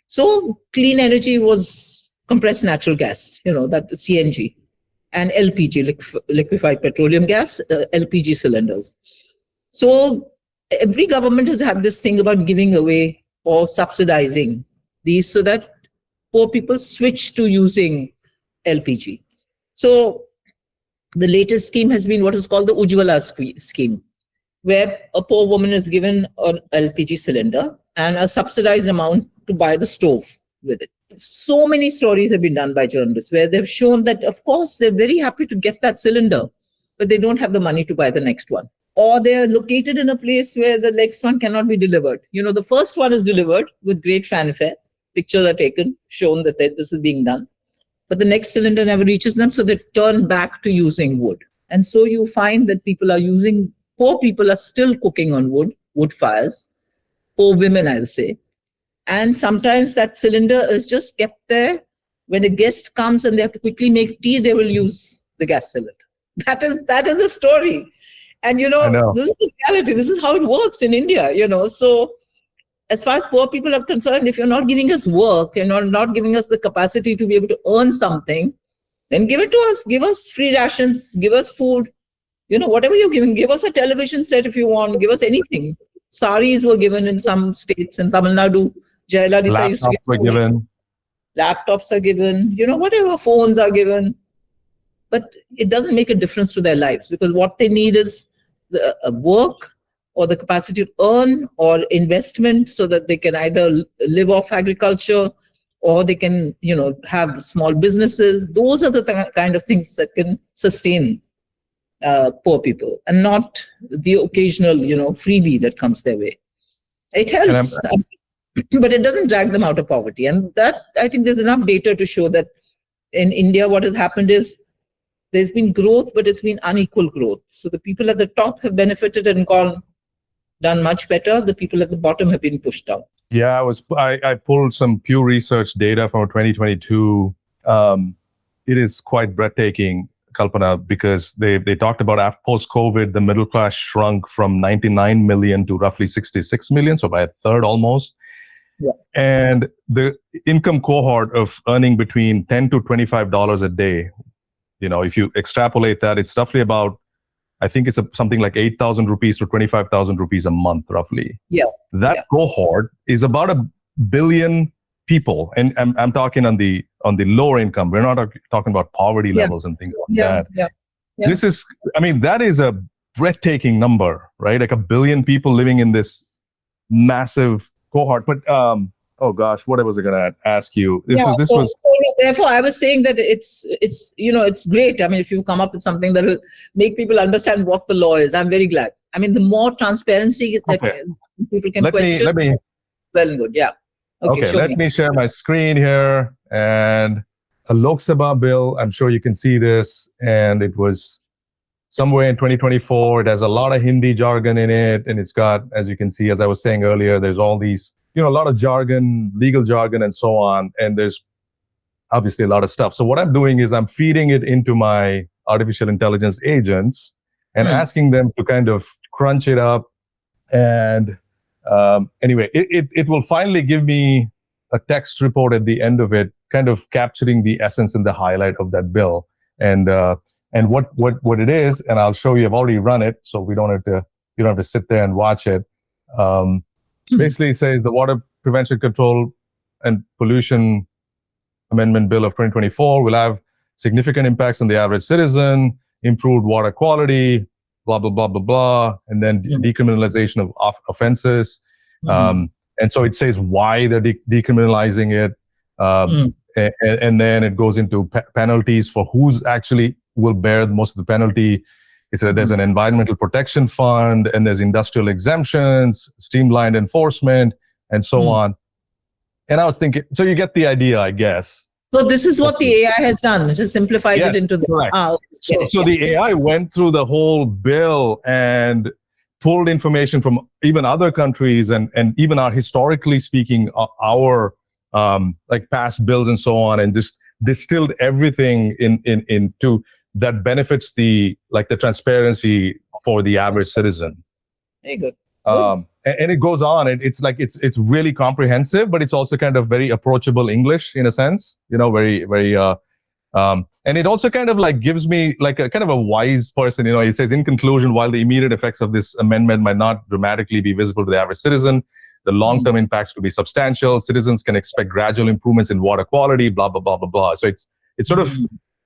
So clean energy was compressed natural gas, that CNG, and LPG, liquefied petroleum gas, LPG cylinders. So every government has had this thing about giving away or subsidizing these so that poor people switch to using LPG. So the latest scheme has been what is called the Ujjwala scheme, where a poor woman is given an LPG cylinder and a subsidized amount to buy the stove with it. So many stories have been done by journalists where they've shown that, of course, they're very happy to get that cylinder, but they don't have the money to buy the next one. Or they're located in a place where the next one cannot be delivered. The first one is delivered with great fanfare. Pictures are taken, shown that this is being done. But the next cylinder never reaches them, so they turn back to using wood. And so you find that poor people are still cooking on wood fires, poor women, I'll say. And sometimes that cylinder is just kept there. When a guest comes and they have to quickly make tea, they will use the gas cylinder. That is the story. And, this is the reality. This is how it works in India, So as far as poor people are concerned, if you're not giving us work and not giving us the capacity to be able to earn something, then give it to us. Give us free rations. Give us food. Whatever you're giving, give us a television set if you want. Give us anything. Saris were given in some states. In Tamil Nadu, Jayalalitha used to get were given. Laptops are given. Whatever, phones are given. But it doesn't make a difference to their lives, because what they need is the work or the capacity to earn or investment so that they can either live off agriculture or they can, have small businesses. Those are the kind of things that can sustain poor people, and not the occasional, freebie that comes their way. It helps, but it doesn't drag them out of poverty. And that, I think there's enough data to show that in India, what has happened is there's been growth, but it's been unequal growth. So the people at the top have benefited and done much better. The people at the bottom have been pushed down. Yeah, I pulled some Pew Research data from 2022. It is quite breathtaking, Kalpana, because they talked about post-COVID, the middle class shrunk from 99 million to roughly 66 million, so by a third almost. Yeah. And the income cohort of earning between $10 to $25 a day, if you extrapolate that, it's roughly about, I think it's something like 8,000 rupees to 25,000 rupees a month, roughly. Yeah. That cohort is about 1 billion people, and I'm talking on the lower income. We're not talking about poverty levels and things like that. Yeah. This is, that is a breathtaking number, right? Like 1 billion people living in this massive cohort. But oh gosh, what was I going to ask you? Therefore, I was saying that it's great. If you come up with something that will make people understand what the law is, I'm very glad. The more transparency that people can question. Let me. Well and good. Yeah. Okay. Let me share my screen here, and a Lok Sabha bill. I'm sure you can see this, and it was somewhere in 2024. It has a lot of Hindi jargon in it, and it's got, as you can see, as I was saying earlier, there's all these, a lot of jargon, legal jargon, and so on. And there's obviously a lot of stuff. So what I'm doing is I'm feeding it into my artificial intelligence agents and asking them to kind of crunch it up. And anyway, it will finally give me a text report at the end of it, kind of capturing the essence and the highlight of that bill. And what it is, and I'll show you. I've already run it, so you don't have to sit there and watch it. Basically, it says the Water Prevention Control and Pollution Amendment Bill of 2024 will have significant impacts on the average citizen, improved water quality, blah blah blah blah blah, and then decriminalization of offenses. And so it says why they're decriminalizing it, and then it goes into penalties for who's actually will bear most of the penalty. there's an environmental protection fund, and there's industrial exemptions, streamlined enforcement, and so on. And I was thinking, so you get the idea, I guess. So this is what the AI has done. It has simplified it into the. Correct. The AI went through the whole bill and pulled information from even other countries and even our, historically speaking, our like past bills and so on, and just distilled everything into that benefits the transparency for the average citizen. Very good. And it goes on. It's like it's really comprehensive, but it's also kind of very approachable English in a sense. Very very. And it also kind of like gives me like a kind of a wise person. It says, in conclusion, while the immediate effects of this amendment might not dramatically be visible to the average citizen, the long-term impacts could be substantial. Citizens can expect gradual improvements in water quality. Blah blah blah blah blah. So it sort of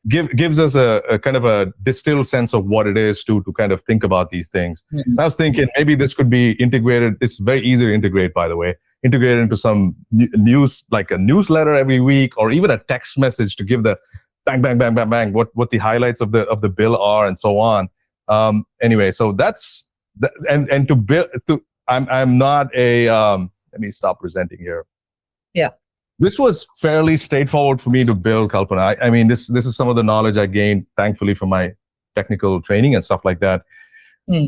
gives us a kind of a distilled sense of what it is to kind of think about these things. I was thinking maybe this could be integrated. It's very easy to integrate, by the way. Integrated into some news, like a newsletter every week, or even a text message to give the bang bang bang bang bang what the highlights of the bill are and so on. Anyway, so that's and to build to. I'm not a. Let me stop presenting here. Yeah. This was fairly straightforward for me to build, Kalpana. I mean, this is some of the knowledge I gained, thankfully, from my technical training and stuff like that.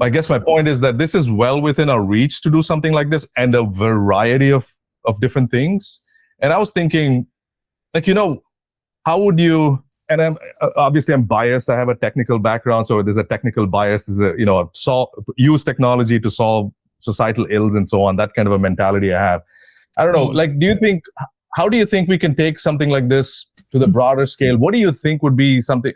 I guess my point is that this is well within our reach to do something like this, and a variety of different things. And I was thinking, like, how would you? And I'm biased. I have a technical background, so there's a technical bias. There's use technology to solve societal ills and so on. That kind of a mentality I have. I don't know. Like, how do you think we can take something like this to the broader scale? What do you think would be something,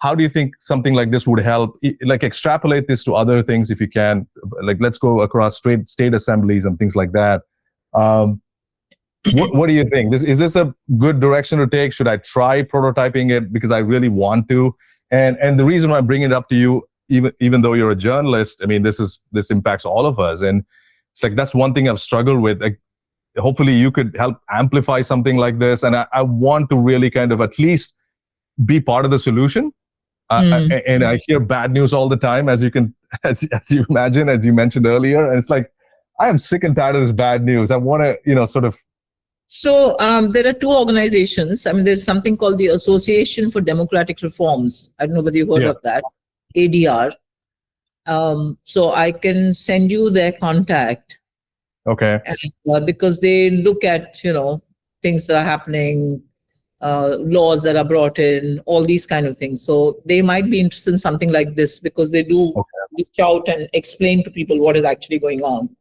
how do you think something like this would help? Like, extrapolate this to other things if you can. Like, let's go across state assemblies and things like that. What do you think? Is this a good direction to take? Should I try prototyping it because I really want to? And the reason why I'm bringing it up to you, even though you're a journalist, I mean, this impacts all of us, and it's like that's one thing I've struggled with. Like, hopefully, you could help amplify something like this, and I want to really kind of at least be part of the solution. And I hear bad news all the time, as you imagine, as you mentioned earlier, and it's like I am sick and tired of this bad news. I want to, sort of. So there are two organizations. I mean, there's something called the Association for Democratic Reforms. I don't know whether you've heard of that, ADR. So I can send you their contact. Okay. And, because they look at, things that are happening, laws that are brought in, all these kind of things. So they might be interested in something like this because they do reach out and explain to people what is actually going on.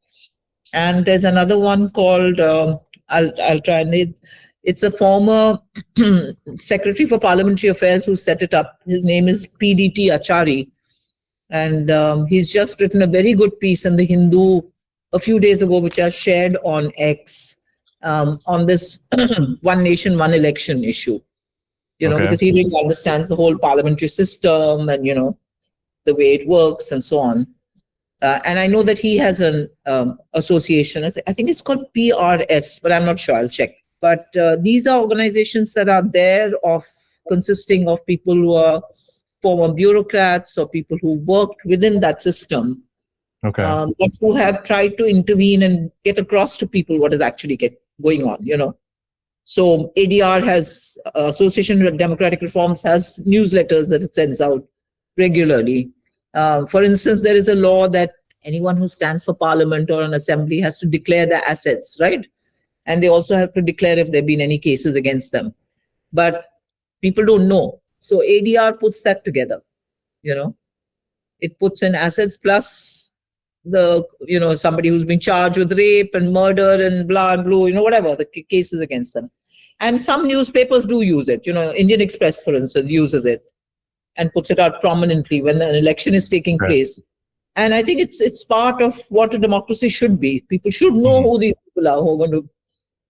And there's another one called, I'll try and it's a former Secretary for Parliamentary Affairs who set it up. His name is PDT Achari. And he's just written a very good piece in the Hindu a few days ago, which I shared on X, on this one nation, one election issue, because he really understands the whole parliamentary system and, the way it works and so on. And I know that he has an association. I think it's called PRS, but I'm not sure. I'll check. But these are organizations that are there consisting of people who are former bureaucrats or people who worked within that system. Okay. But who have tried to intervene and get across to people what is actually going on, So ADR has, Association of Democratic Reforms has newsletters that it sends out regularly. For instance, there is a law that anyone who stands for parliament or an assembly has to declare their assets, right? And they also have to declare if there have been any cases against them. But people don't know. So ADR puts that together, It puts in assets plus somebody who's been charged with rape and murder and blah and blue, whatever the cases against them. And some newspapers do use it. Indian Express, for instance, uses it and puts it out prominently when an election is taking place. And I think it's part of what a democracy should be. People should know who these people are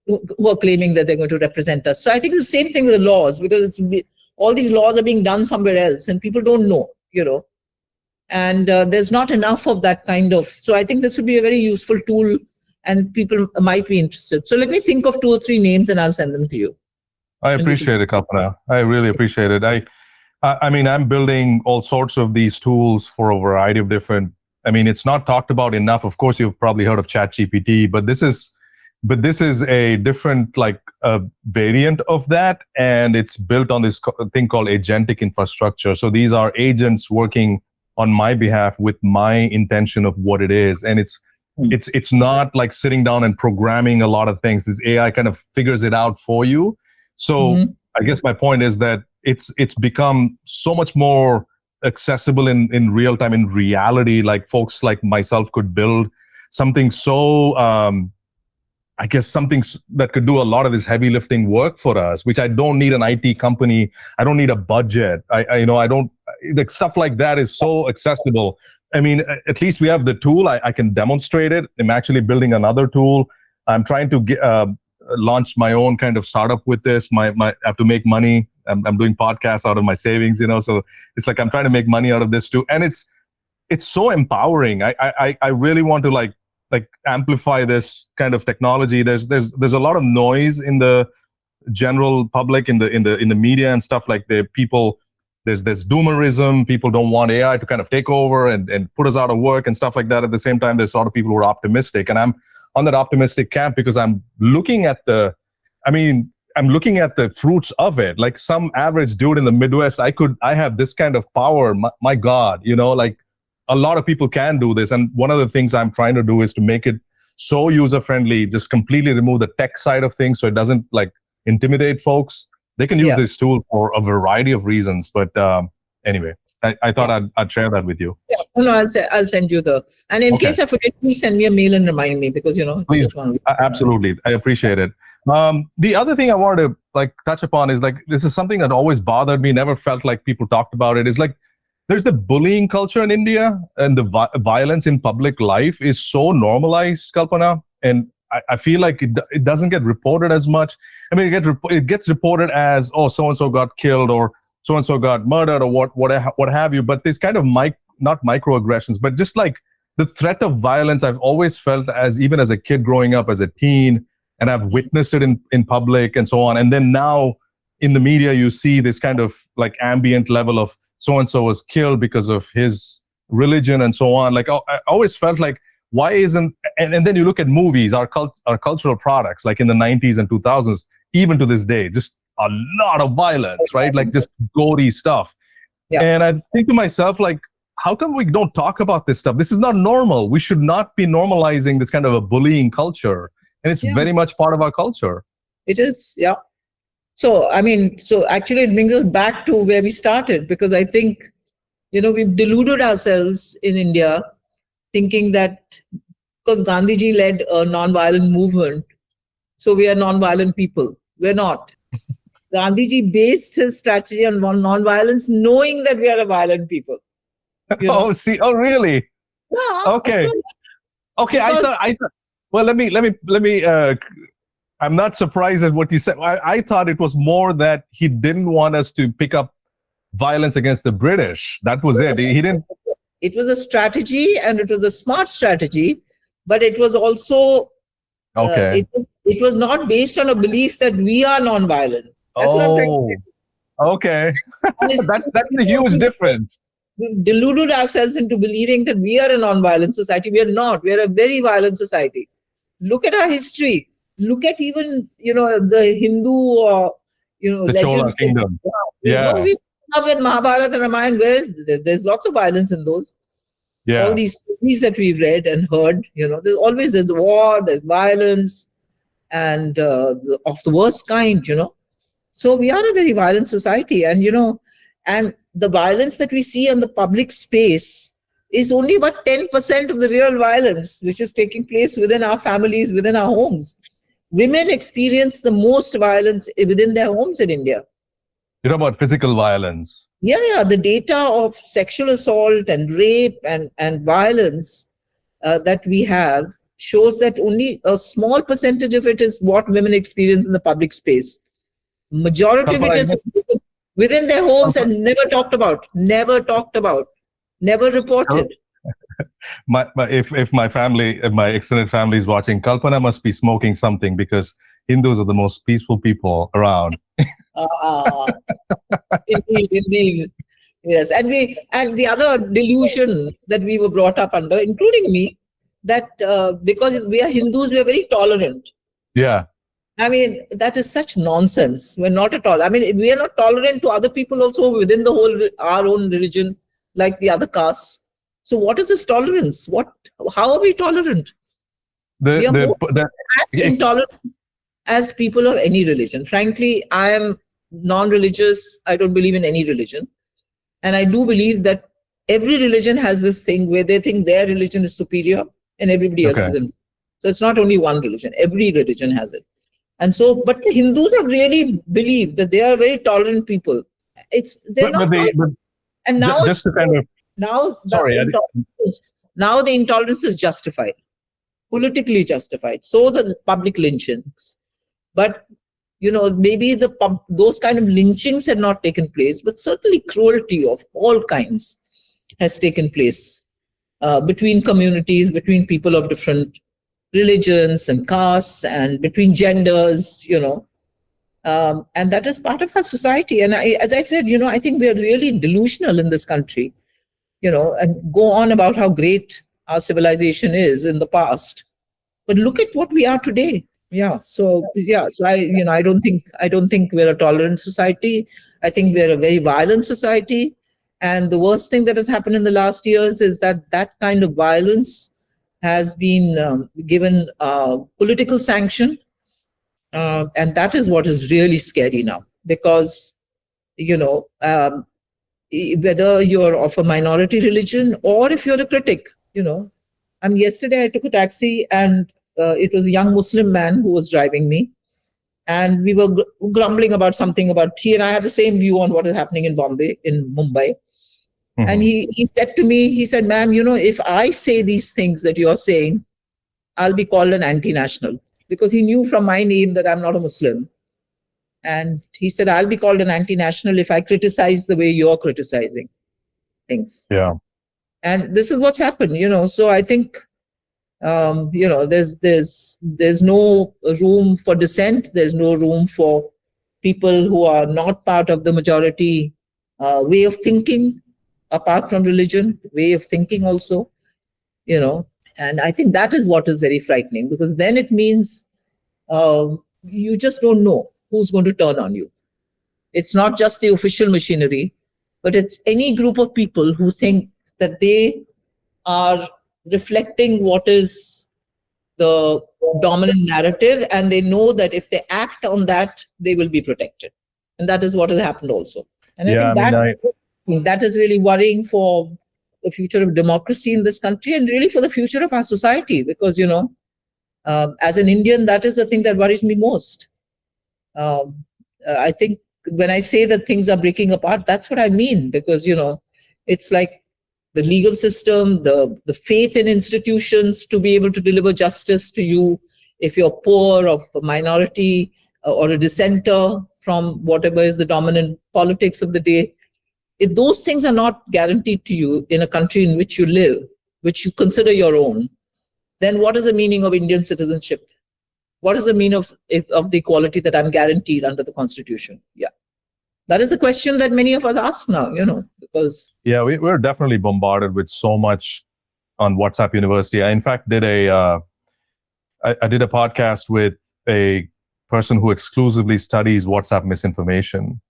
who are claiming that they're going to represent us. So I think it's the same thing with the laws, because all these laws are being done somewhere else and people don't know, And there's not enough of that kind of. So I think this would be a very useful tool and people might be interested. So let me think of 2 or 3 names and I'll send them to you. I appreciate it, Kalpana. I really appreciate it. I mean, I'm building all sorts of these tools for a variety of different. I mean, it's not talked about enough. Of course, you've probably heard of ChatGPT, but this is a different, like, a variant of that, and it's built on this thing called agentic infrastructure. So these are agents working on my behalf with my intention of what it is, and it's not like sitting down and programming a lot of things. This AI kind of figures it out for you. So I guess my point is that it's become so much more accessible in real time, in reality. Like, folks like myself could build something so I guess something that could do a lot of this heavy lifting work for us, which I don't need an IT company. I don't need a budget. I don't, like, stuff like that is so accessible. I mean, at least we have the tool. I can demonstrate it. I'm actually building another tool. I'm trying to launch my own kind of startup with this. I have to make money. I'm doing podcasts out of my savings, so it's like I'm trying to make money out of this too. And it's so empowering. I really want to like amplify this kind of technology. There's a lot of noise in the general public, in the media and stuff. Like, there's doomerism. People don't want AI to kind of take over and put us out of work and stuff like that. At the same time, there's a lot of people who are optimistic, and I'm on that optimistic camp because I'm looking at the fruits of it. Like, some average dude in the Midwest, I have this kind of power. My God, like, a lot of people can do this. And one of the things I'm trying to do is to make it so user-friendly, just completely remove the tech side of things so it doesn't, like, intimidate folks. They can use this tool for a variety of reasons. But anyway, I thought I'd share that with you. Yeah. No, I'll send you and in case I forget, please send me a mail and remind me, because, Please, absolutely. I appreciate it. The other thing I wanted to, like, touch upon is, like, this is something that always bothered me, never felt like people talked about it, is like, there's the bullying culture in India, and the violence in public life is so normalized, Kalpana. And I feel like it doesn't get reported as much. I mean, it gets reported as, oh, so-and-so got killed, or so-and-so got murdered, or what have you. But this kind of not microaggressions, but just like the threat of violence, I've always felt, even as a kid growing up, as a teen, and I've witnessed it in public and so on. And then now in the media, you see this kind of, like, ambient level of so-and-so was killed because of his religion and so on. Like, I always felt like, why isn't, and then you look at movies, our cultural products, like in the 90s and 2000s, even to this day, just a lot of violence, right? Like, just gory stuff. Yeah. And I think to myself, like, how come we don't talk about this stuff? This is not normal. We should not be normalizing this kind of a bullying culture. And it's very much part of our culture. It is, yeah. So, actually it brings us back to where we started, because I think, we've deluded ourselves in India, thinking that because Gandhiji led a non-violent movement, so we are non-violent people. We're not. Gandhiji based his strategy on non-violence, knowing that we are a violent people. Oh, really? Yeah. Okay. Okay. I thought. Well, let me. I'm not surprised at what you said. I thought it was more that he didn't want us to pick up violence against the British. That was it. He didn't. It was a strategy, and it was a smart strategy, but it was also okay. It was not based on a belief that we are non-violent. That's what I'm trying to say. Okay. That's a huge difference. We deluded ourselves into believing that we are a non-violent society. We are not. We are a very violent society. Look at our history. Look at even, the Hindu, the legends. Chola kingdom. Yeah. We have in Mahabharata and Ramayana, there's lots of violence in those. Yeah. All these stories that we've read and heard, there's war, there's violence, and of the worst kind, So we are a very violent society, and, and the violence that we see in the public space is only about 10% of the real violence, which is taking place within our families, within our homes. Women experience the most violence within their homes in India. You know about physical violence? Yeah. The data of sexual assault and rape and violence that we have shows that only a small percentage of it is what women experience in the public space. Majority of it is within their homes and never talked about, never reported. If my extended family is watching, Kalpana must be smoking something, because Hindus are the most peaceful people around. Uh, indeed. Yes, and the other delusion that we were brought up under, including me, that because we are Hindus, we are very tolerant. Yeah. I mean, that is such nonsense. We're not at all. I mean, we are not tolerant to other people also within the whole our own religion, like the other castes. So, what is this tolerance? How are we tolerant? We are more as intolerant as people of any religion. Frankly, I am non-religious. I don't believe in any religion. And I do believe that every religion has this thing where they think their religion is superior and everybody else isn't. So it's not only one religion. Every religion has it. And so, but the Hindus have really believed that they are very tolerant people. And now just to kind of now the intolerance is justified, politically justified. So the public lynchings, but maybe those kind of lynchings had not taken place, but certainly cruelty of all kinds has taken place between communities, between people of different religions and castes, and between genders, and that is part of our society. And as I said, I think we are really delusional in this country, and go on about how great our civilization is in the past. But look at what we are today. So I don't think we're a tolerant society. I think we're a very violent society. And the worst thing that has happened in the last years is that kind of violence has been given political sanction. And that is what is really scary now, because, whether you're of a minority religion or if you're a critic, yesterday I took a taxi and it was a young Muslim man who was driving me. And we were grumbling about something he and I had the same view on what is happening in Mumbai. Mm-hmm. And he said to me, he said, ma'am, if I say these things that you're saying, I'll be called an anti-national, because he knew from my name that I'm not a Muslim. And he said, I'll be called an anti-national if I criticize the way you're criticizing things. Yeah. And this is what's happened, so I think, there's no room for dissent. There's no room for people who are not part of the majority way of thinking, apart from religion, way of thinking also, and I think that is what is very frightening, because then it means you just don't know who's going to turn on you. It's not just the official machinery, but it's any group of people who think that they are reflecting what is the dominant narrative, and they know that if they act on that, they will be protected. And that is what has happened also. And I think that is really worrying for the future of democracy in this country, and really for the future of our society, because, as an Indian, that is the thing that worries me most. I think when I say that things are breaking apart, that's what I mean, because, it's like the legal system, the faith in institutions to be able to deliver justice to you if you're poor, or a minority, or a dissenter from whatever is the dominant politics of the day. If those things are not guaranteed to you in a country in which you live, which you consider your own, then what is the meaning of Indian citizenship? What is the meaning of the equality that I'm guaranteed under the Constitution? Yeah. That is a question that many of us ask now, because... Yeah, we're definitely bombarded with so much on WhatsApp University. I, in fact, did I did a podcast with a person who exclusively studies WhatsApp misinformation,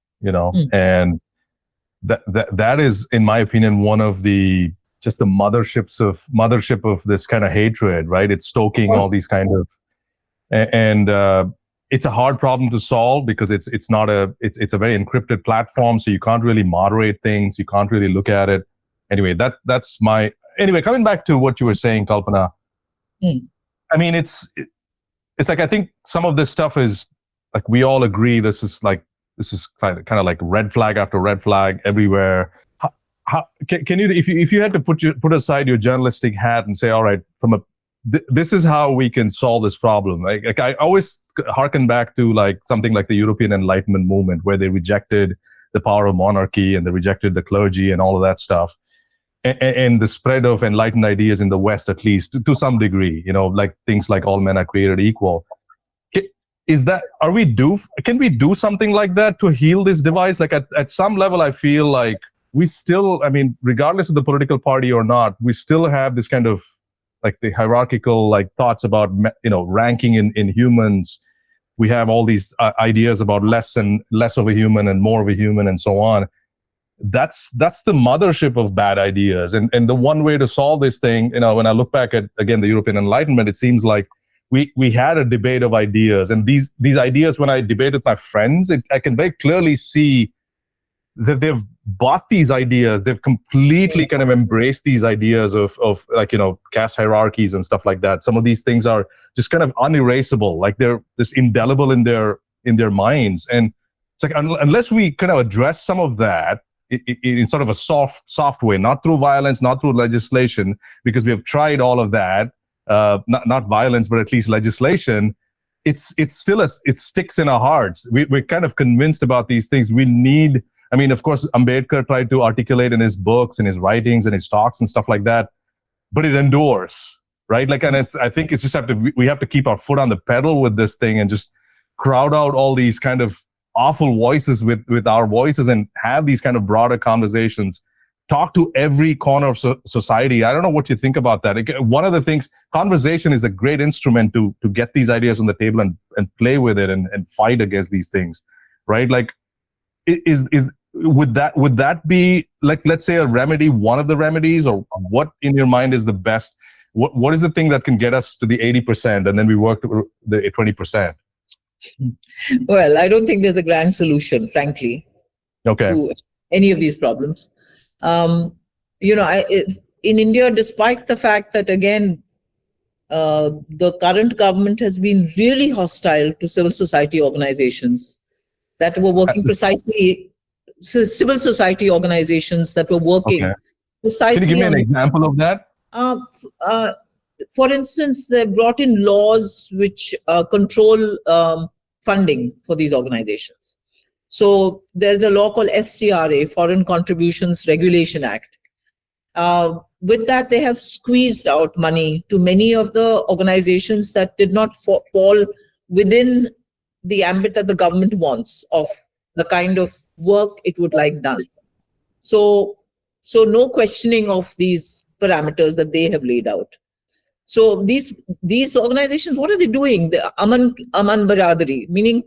and that is, in my opinion, one of the mothership of this kind of hatred, right? It's stoking all these kind of, and it's a hard problem to solve, because it's a very encrypted platform, so you can't really moderate things, you can't really look at it. Anyway, anyway, coming back to what you were saying, Kalpana. I mean, it's like, I think some of this stuff is like, we all agree this is kind of like red flag after red flag everywhere. How can you, if you had to put aside your journalistic hat and say, all right, this is how we can solve this problem. Like I always harken back to like something like the European Enlightenment movement, where they rejected the power of monarchy and they rejected the clergy and all of that stuff, and the spread of enlightened ideas in the West, at least to some degree. Like things like all men are created equal. can we do something like that to heal this divide? Like at some level, I feel like we still, regardless of the political party or not, we still have this kind of like the hierarchical like thoughts about, ranking in humans. We have all these ideas about less of a human and more of a human and so on. That's the mothership of bad ideas. And the one way to solve this thing, when I look back at, again, the European Enlightenment, it seems like we had a debate of ideas. And these ideas, when I debate with my friends, I can very clearly see that they've bought these ideas. They've completely kind of embraced these ideas of like, caste hierarchies and stuff like that. Some of these things are just kind of unerasable. Like they're just indelible in their minds. And it's like, unless we kind of address some of that in sort of a soft way, not through violence, not through legislation, because we have tried all of that, not violence, but at least legislation, it's still it sticks in our hearts. We're kind of convinced about these things. We need, of course, Ambedkar tried to articulate in his books and his writings and his talks and stuff like that, but it endures, right? Like, and I think it's just we have to keep our foot on the pedal with this thing and just crowd out all these kind of awful voices with our voices and have these kind of broader conversations. Talk to every corner of society. I don't know what you think about that. One of the things, conversation is a great instrument to get these ideas on the table and play with it and fight against these things, right? Like, would that be, like, let's say, a remedy, one of the remedies, or what in your mind is the best? What is the thing that can get us to the 80% and then we work to the 20%? Well, I don't think there's a grand solution, frankly, to any of these problems. In India, despite the fact that, again, the current government has been really hostile to civil society organizations that were working precisely, civil society organizations that were working precisely. Can you give me an example of that? For instance, they brought in laws which control funding for these organizations. So there's a law called FCRA, Foreign Contributions Regulation Act. With that, they have squeezed out money to many of the organizations that did not fall within the ambit that the government wants of the kind of work it would like done. So no questioning of these parameters that they have laid out. So these organizations, what are they doing? The Aman Baradari, meaning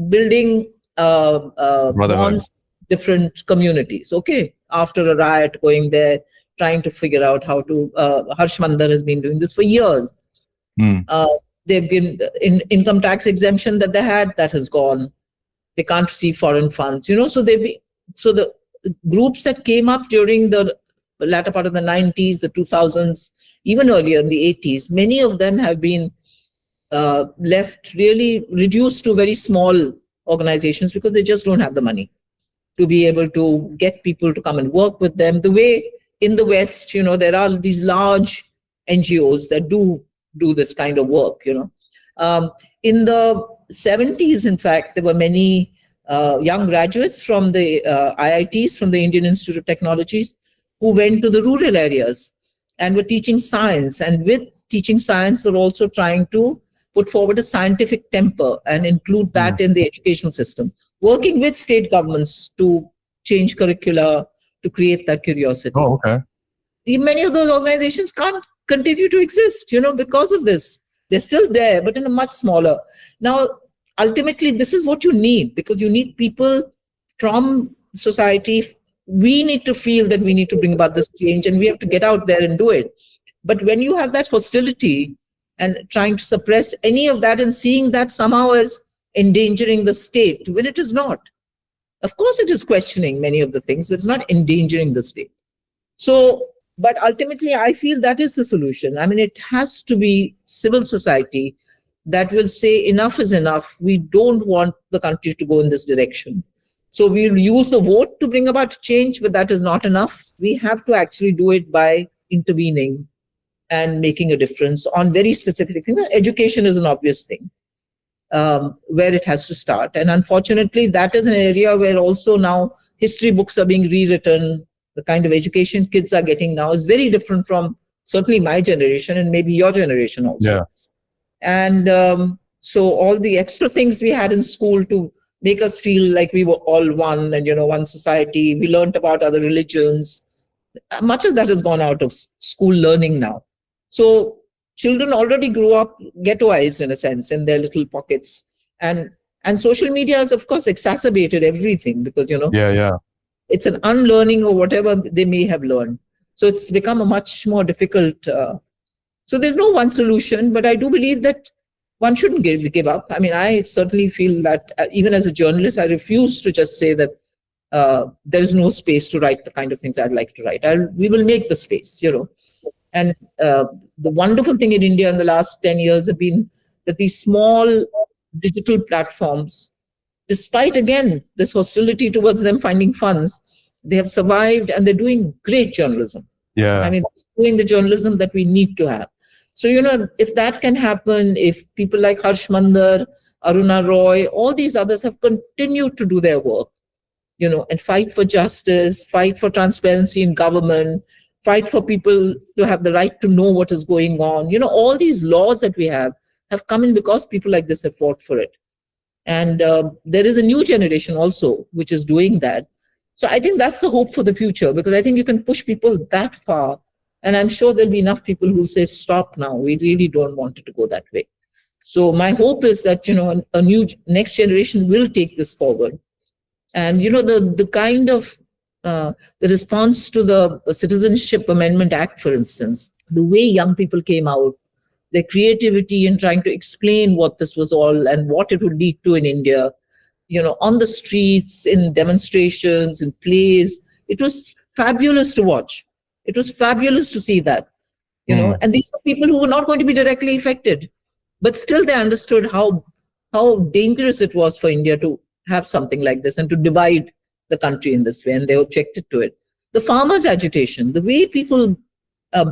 building bonds, different communities. Okay, after a riot, going there, trying to figure out how to. Harsh Mandar has been doing this for years. They've given income tax exemption that they had, that has gone. They can't receive foreign funds. So the groups that came up during the latter part of the 90s, the 2000s, even earlier in the 80s, many of them have been left really reduced to very small organizations because they just don't have the money to be able to get people to come and work with them. The way in the West, there are these large NGOs that do this kind of work, In the 70s, in fact, there were many young graduates from the IITs, from the Indian Institute of Technologies, who went to the rural areas and were teaching science. And with teaching science, were also trying to put forward a scientific temper and include that in the education system, working with state governments to change curricula, to create that curiosity. Oh, okay. Many of those organizations can't continue to exist, because of this. They're still there, but in a much smaller. Now, ultimately, this is what you need, because you need people from society. We need to feel that we need to bring about this change, and we have to get out there and do it. But when you have that hostility and trying to suppress any of that and seeing that somehow as endangering the state, when it is not. Of course, it is questioning many of the things, but it's not endangering the state. So, but ultimately, I feel that is the solution. It has to be civil society that will say enough is enough. We don't want the country to go in this direction. So we'll use the vote to bring about change, but that is not enough. We have to actually do it by intervening and making a difference on very specific things. Education is an obvious thing where it has to start. And unfortunately, that is an area where also now history books are being rewritten. The kind of education kids are getting now is very different from certainly my generation and maybe your generation also. Yeah. And So all the extra things we had in school to make us feel like we were all one and, one society. We learned about other religions. Much of that has gone out of school learning now. So children already grew up ghettoized in a sense in their little pockets. And social media has, of course, exacerbated everything because, it's an unlearning of whatever they may have learned. So it's become a much more difficult. So there's no one solution, but I do believe that one shouldn't give up. I mean, I certainly feel that even as a journalist, I refuse to just say that there is no space to write the kind of things I'd like to write. We will make the space, And the wonderful thing in India in the last 10 years have been that these small digital platforms, despite, again, this hostility towards them finding funds, they have survived and they're doing great journalism. Yeah. I mean, doing the journalism that we need to have. So, if that can happen, if people like Harsh Mandar, Aruna Roy, all these others have continued to do their work, and fight for justice, fight for transparency in government, fight for people to have the right to know what is going on. All these laws that we have come in because people like this have fought for it. And there is a new generation also which is doing that. So I think that's the hope for the future, because I think you can push people that far. And I'm sure there'll be enough people who say, stop now. We really don't want it to go that way. So my hope is that, a new next generation will take this forward. And, the kind of the response to the Citizenship Amendment Act, for instance, the way young people came out, their creativity in trying to explain what this was all and what it would lead to in India, on the streets, in demonstrations, in plays. It was fabulous to watch. It was fabulous to see that, and these are people who were not going to be directly affected, but still they understood how dangerous it was for India to have something like this and to divide the country in this way, and they objected to it. The farmers' agitation, the way people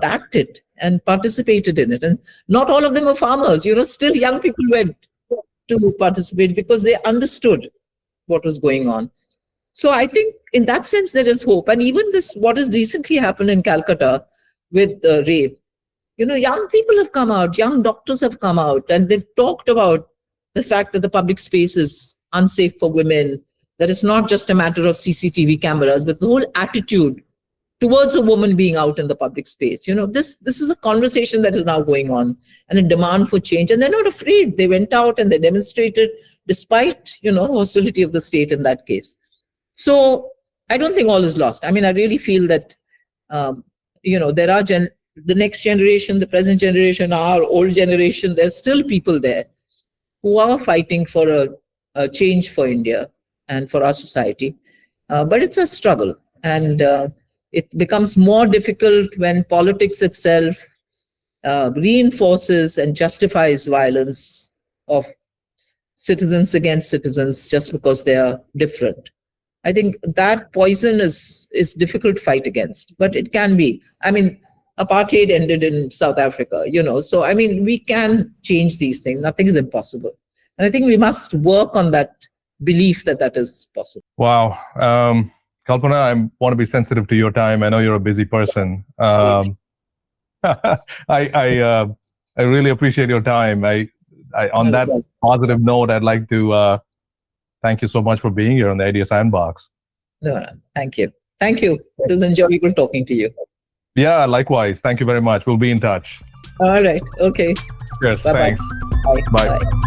backed it and participated in it, and not all of them were farmers, still young people went to participate because they understood what was going on. So I think in that sense, there is hope. And even this, what has recently happened in Calcutta with rape, young people have come out, young doctors have come out, and they've talked about the fact that the public space is unsafe for women, that it's not just a matter of CCTV cameras, but the whole attitude towards a woman being out in the public space. This is a conversation that is now going on and a demand for change. And they're not afraid. They went out and they demonstrated despite, hostility of the state in that case. So I don't think all is lost. I mean, I really feel that, there are the next generation, the present generation, our old generation, there's still people there who are fighting for a change for India and for our society. But it's a struggle. And it becomes more difficult when politics itself reinforces and justifies violence of citizens against citizens just because they are different. I think that poison is difficult to fight against, but it can be. I mean, apartheid ended in South Africa, so I mean, we can change these things. Nothing is impossible. And I think we must work on that belief that is possible. Wow. Kalpana, I want to be sensitive to your time. I know you're a busy person. I really appreciate your time. On that positive note, I'd like to thank you so much for being here on the Idea Sandbox. No, thank you. Thank you. It was enjoyable talking to you. Yeah, likewise. Thank you very much. We'll be in touch. All right. Okay. Yes, Bye-bye. thanks. Bye. Bye.